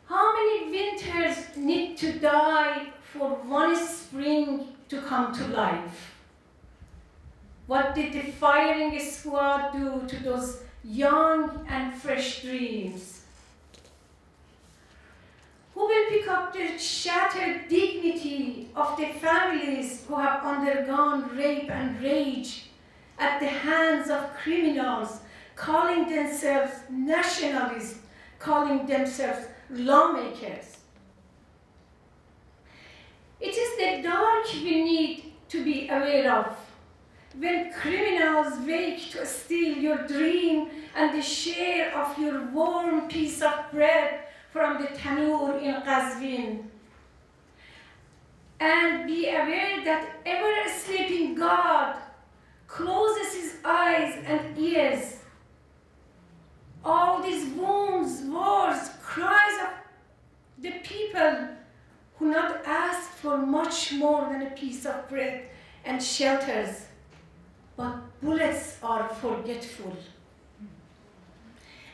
How many winters need to die for one spring to come to life? What did the firing squad do to those young and fresh dreams? Who will pick up the shattered dignity of the families who have undergone rape and rage at the hands of criminals, calling themselves nationalists, calling themselves lawmakers? It is the dark we need to be aware of. When criminals wake to steal your dream and the share of your warm piece of bread from the tanur in Qazvin. And be aware that ever-sleeping God closes his eyes and ears. All these wounds, wars, cries of the people who not ask for much more than a piece of bread and shelters, but bullets are forgetful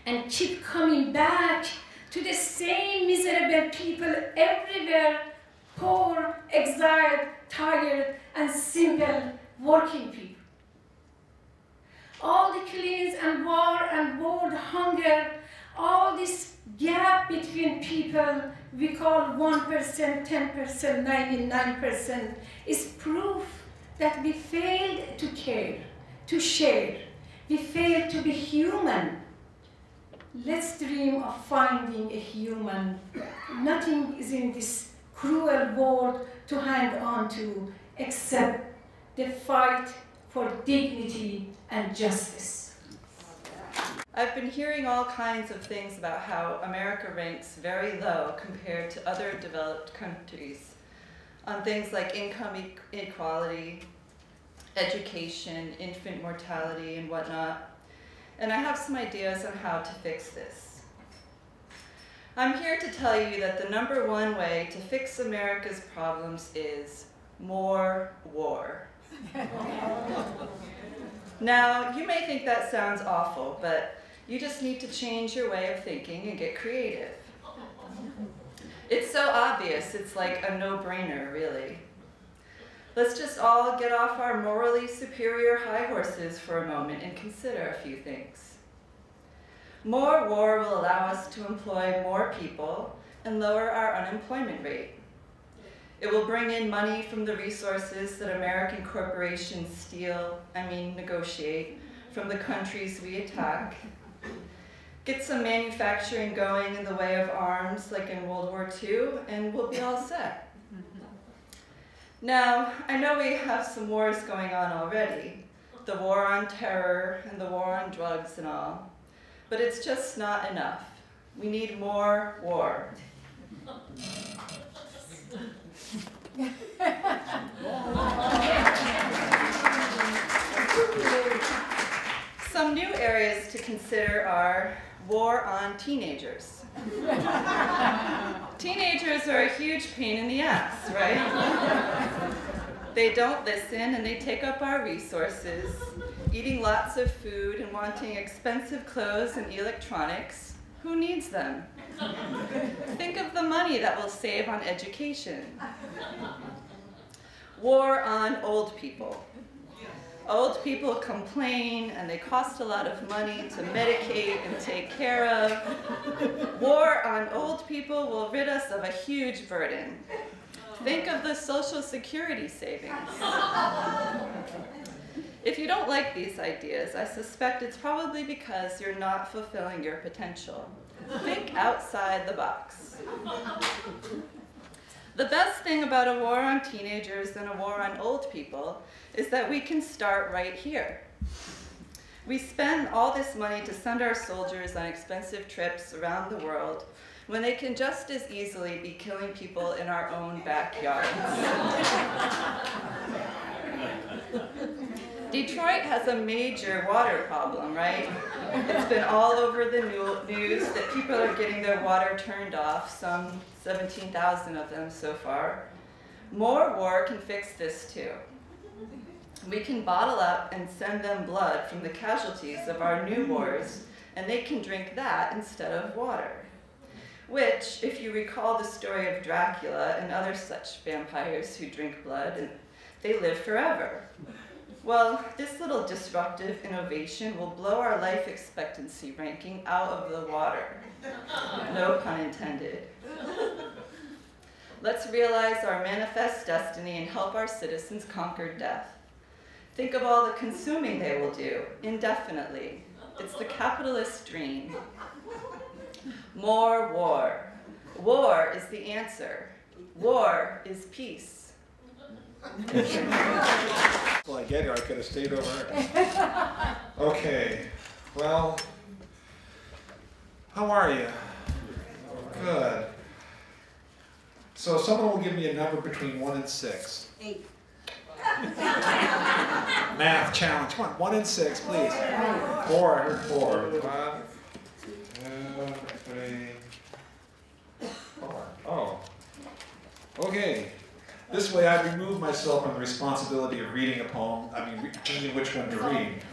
and keep coming back to the same miserable people everywhere, poor, exiled, tired, and simple working people. All the killings and war and world hunger, all this gap between people we call 1%, 10%, 99% is proof that we failed to care, to share. We failed to be human. Let's dream of finding a human. Nothing is in this cruel world to hang on to except the fight for dignity and justice. I've been hearing all kinds of things about how America ranks very low compared to other developed countries on things like income inequality, education, infant mortality, and whatnot. And I have some ideas on how to fix this. I'm here to tell you that the #1 way to fix America's problems is more war. Now, you may think that sounds awful, but you just need to change your way of thinking and get creative. It's so obvious, it's like a no-brainer, really. Let's just all get off our morally superior high horses for a moment and consider a few things. More war will allow us to employ more people and lower our unemployment rate. It will bring in money from the resources that American corporations negotiate from the countries we attack. Get some manufacturing going in the way of arms like in World War II, and we'll be all set. Now, I know we have some wars going on already, the war on terror and the war on drugs and all, but it's just not enough. We need more war. Some new areas to consider are war on teenagers. Teenagers are a huge pain in the ass, right? They don't listen and they take up our resources, eating lots of food and wanting expensive clothes and electronics. Who needs them? Think of the money that we'll save on education. War on old people. Old people complain and they cost a lot of money to medicate and take care of. War on old people will rid us of a huge burden. Think of the Social Security savings. If you don't like these ideas, I suspect it's probably because you're not fulfilling your potential. Think outside the box. The best thing about a war on teenagers and a war on old people is that we can start right here. We spend all this money to send our soldiers on expensive trips around the world when they can just as easily be killing people in our own backyards. Detroit has a major water problem, right? It's been all over the news that people are getting their water turned off, some 17,000 of them so far. More war can fix this too. We can bottle up and send them blood from the casualties of our new wars, and they can drink that instead of water. Which, if you recall the story of Dracula and other such vampires who drink blood, and they live forever. Well, this little disruptive innovation will blow our life expectancy ranking out of the water. No pun intended. Let's realize our manifest destiny and help our citizens conquer death. Think of all the consuming they will do, indefinitely. It's the capitalist dream. More war. War is the answer. War is peace. Well, I get here, I could have stayed over there. Okay, well, how are you? Good. So someone will give me a number between 1 and 6. 8. Math challenge, come on, 1 and 6, please. 4, I heard 4. 1, 2, 3, 4. Oh, okay. This way I remove myself from the responsibility of reading a poem, choosing which one to read.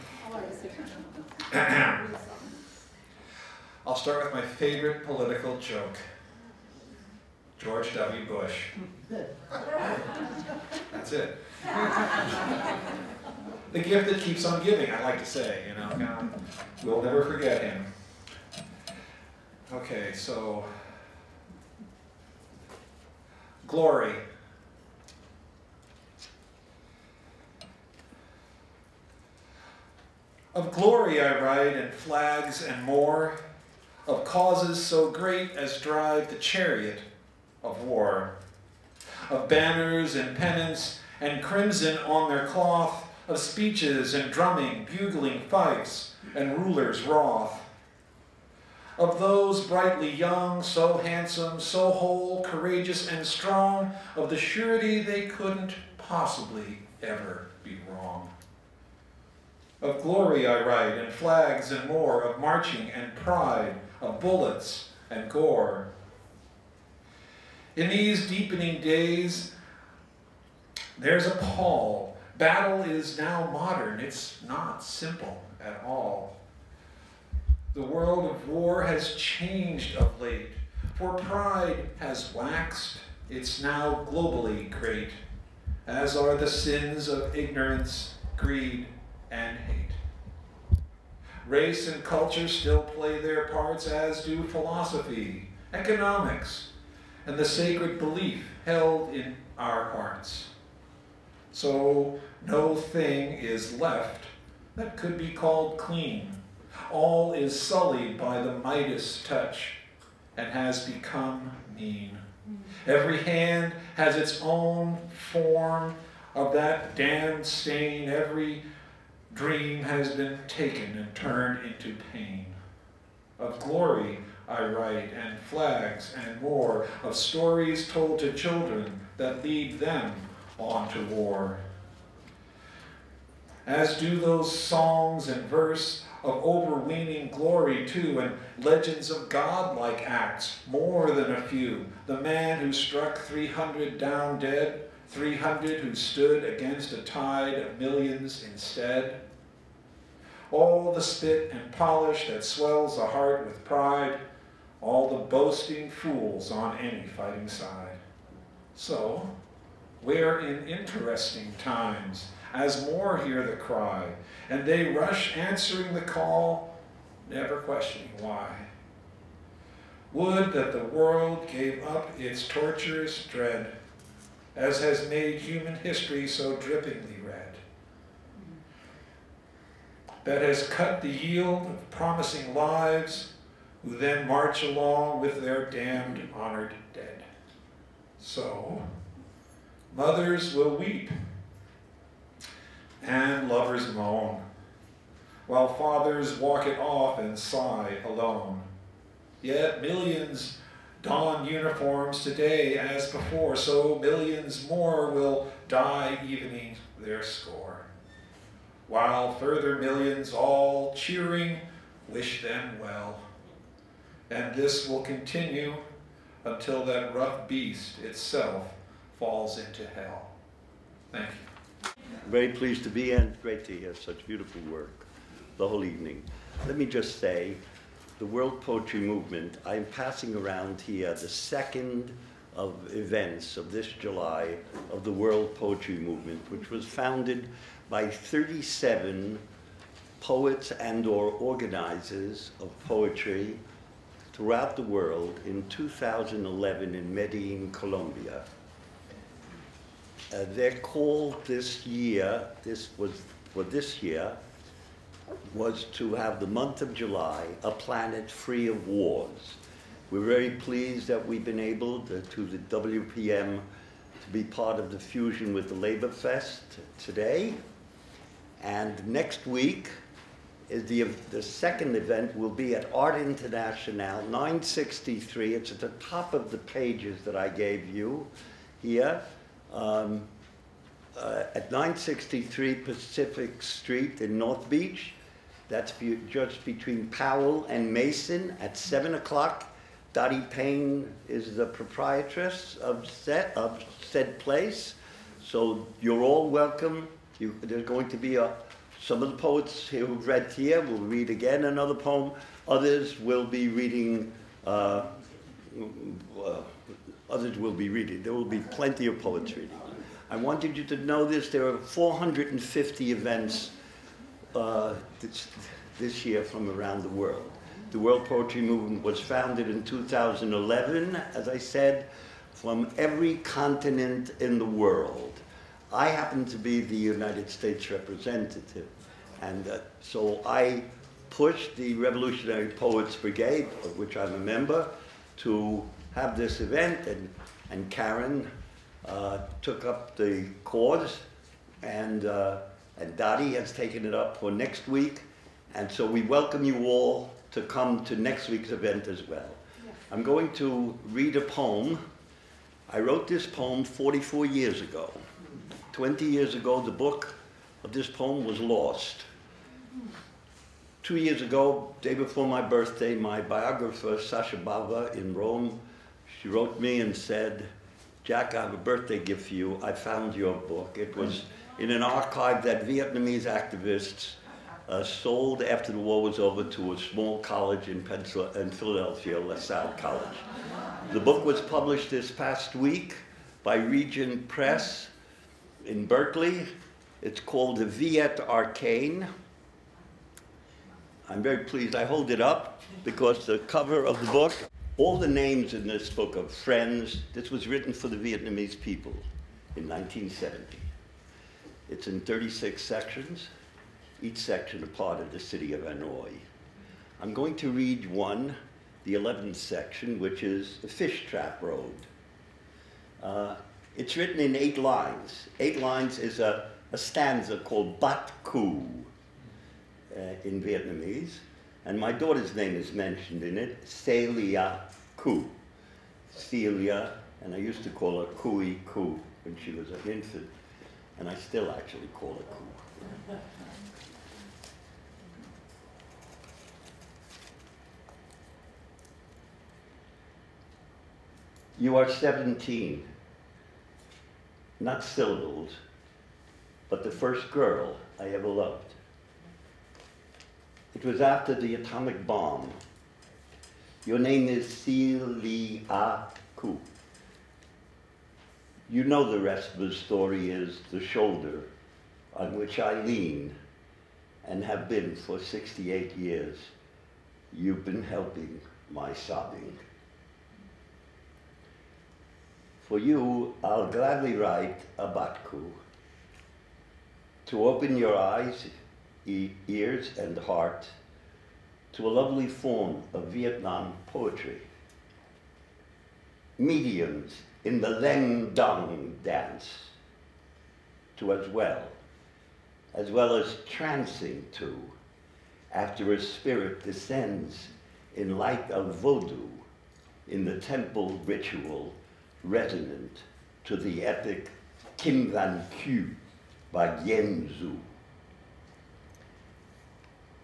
I'll start with my favorite political joke. George W. Bush. That's it. The gift that keeps on giving, I like to say, you know. We'll never forget him. Okay, so, glory. Of glory I write, and flags and more, of causes so great as drive the chariot of war, of banners and pennants and crimson on their cloth, of speeches and drumming, bugling fifes, and rulers wroth, of those brightly young, so handsome, so whole, courageous and strong, of the surety they couldn't possibly ever be wrong. Of glory I write, and flags and more, of marching and pride, of bullets and gore. In these deepening days, there's a pall. Battle is now modern. It's not simple at all. The world of war has changed of late, for pride has waxed. It's now globally great, as are the sins of ignorance, greed, and hate. Race and culture still play their parts, as do philosophy, economics, and the sacred belief held in our hearts. So no thing is left that could be called clean. All is sullied by the Midas touch and has become mean. Every hand has its own form of that damned stain. Every dream has been taken and turned into pain. Of glory I write, and flags and more, of stories told to children that lead them on to war. As do those songs and verse of overweening glory too, and legends of godlike acts, more than a few. The man who struck 300 down dead, 300 who stood against a tide of millions instead. All the spit and polish that swells a heart with pride, all the boasting fools on any fighting side. So, we're in interesting times, as more hear the cry, and they rush answering the call, never questioning why. Would that the world gave up its torturous dread, as has made human history so drippingly red, that has cut the yield of promising lives, who then march along with their damned honored dead. So, mothers will weep, and lovers moan, while fathers walk it off and sigh alone. Yet millions don uniforms today as before, so millions more will die evening their score, while further millions, all cheering, wish them well. And this will continue until that rough beast itself falls into hell. Thank you. very pleased to be here, and great to hear such beautiful work the whole evening. Let me just say, the World Poetry Movement, I'm passing around here the second of events of this July of the World Poetry Movement, which was founded by 37 poets and or organizers of poetry throughout the world in 2011 in Medellin, Colombia. Their call this year, was to have the month of July a planet free of wars. We're very pleased that we've been able to the WPM to be part of the fusion with the LaborFest today. And next week is the second event will be at Art International, 963. It's at the top of the pages that I gave you here. At 963 Pacific Street in North Beach. That's just between Powell and Mason at 7 o'clock. Dorothy Payne is the proprietress of said place. So you're all welcome. There's going to be some of the poets here who've read here will read again another poem. Others will be reading, There will be plenty of poets reading. I wanted you to know this. There are 450 events this year from around the world. The World Poetry Movement was founded in 2011, as I said, from every continent in the world. I happen to be the United States representative, and so I pushed the Revolutionary Poets Brigade, of which I'm a member, to have this event, and Karen took up the cause, and Dottie has taken it up for next week, and so we welcome you all to come to next week's event as well. Yeah. I'm going to read a poem. I wrote this poem 44 years ago. 20 years ago, the book of this poem was lost. 2 years ago, day before my birthday, my biographer, Sasha Bava in Rome, she wrote me and said, Jack, I have a birthday gift for you. I found your book. It was in an archive that Vietnamese activists sold after the war was over to a small college in Philadelphia, LaSalle College. The book was published this past week by Regent Press in Berkeley. It's called The Viet Arcane. I'm very pleased. I hold it up because the cover of the book, all the names in this book are friends. This was written for the Vietnamese people in 1970. It's in 36 sections, each section a part of the city of Hanoi. I'm going to read one, the 11th section, which is the Fish Trap Road. It's written in 8 lines. 8 lines is a stanza called Bat Cu in Vietnamese. And my daughter's name is mentioned in it, Celia Cu. Celia, and I used to call her Cooey Cu when she was an infant. And I still actually call her Cu. You are 17, not syllables, but the first girl I ever loved. It was after the atomic bomb. Your name is Celia Cu. You know the rest of the story is the shoulder on which I lean and have been for 68 years. You've been helping my sobbing. For you, I'll gladly write a Bat Cu to open your eyes, ears, and heart to a lovely form of Vietnam poetry. Mediums in the Leng Dong dance, to as well as trancing to, after a spirit descends in light of voodoo in the temple ritual resonant to the epic Kim Van Q by Yen Zhu.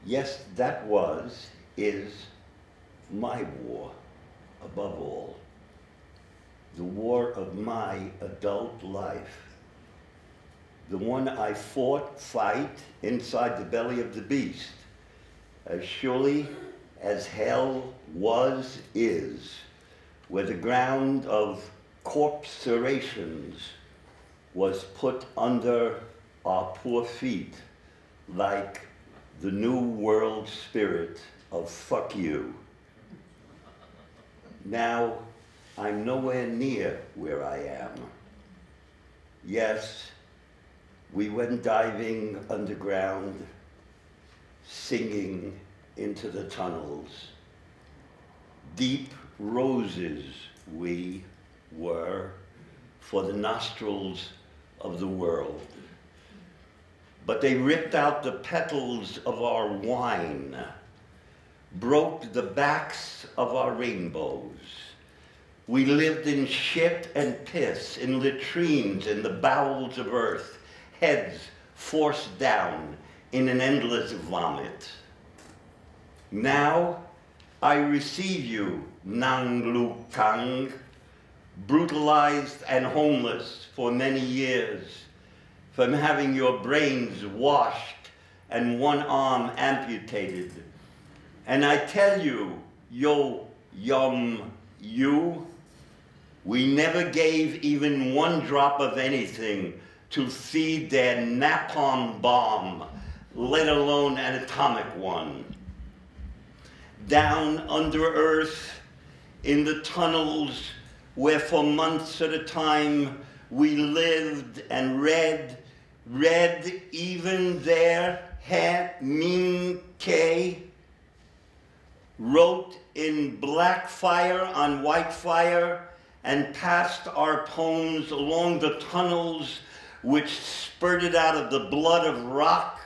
Yes, that is my war, above all. The war of my adult life. the one I fight inside the belly of the beast, as surely as hell was, is, where the ground of corpserations was put under our poor feet, like the new world spirit of fuck you. Now, I'm nowhere near where I am. Yes, we went diving underground, singing into the tunnels. Deep roses we were for the nostrils of the world. But they ripped out the petals of our wine, broke the backs of our rainbows. We lived in shit and piss, in latrines, in the bowels of earth, heads forced down in an endless vomit. Now I receive you, Nang Lu Kang, brutalized and homeless for many years, from having your brains washed and one arm amputated. And I tell you, yo, yum, you, we never gave even one drop of anything to feed their napalm bomb, let alone an atomic one. Down under earth, in the tunnels, where for months at a time we lived and read even their He Min Ke, wrote in black fire on white fire, and passed our poems along the tunnels which spurted out of the blood of rock,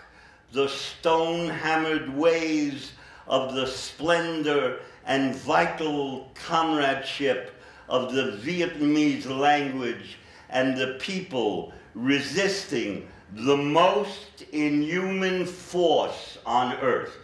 the stone-hammered ways of the splendor and vital comradeship of the Vietnamese language and the people resisting the most inhuman force on earth.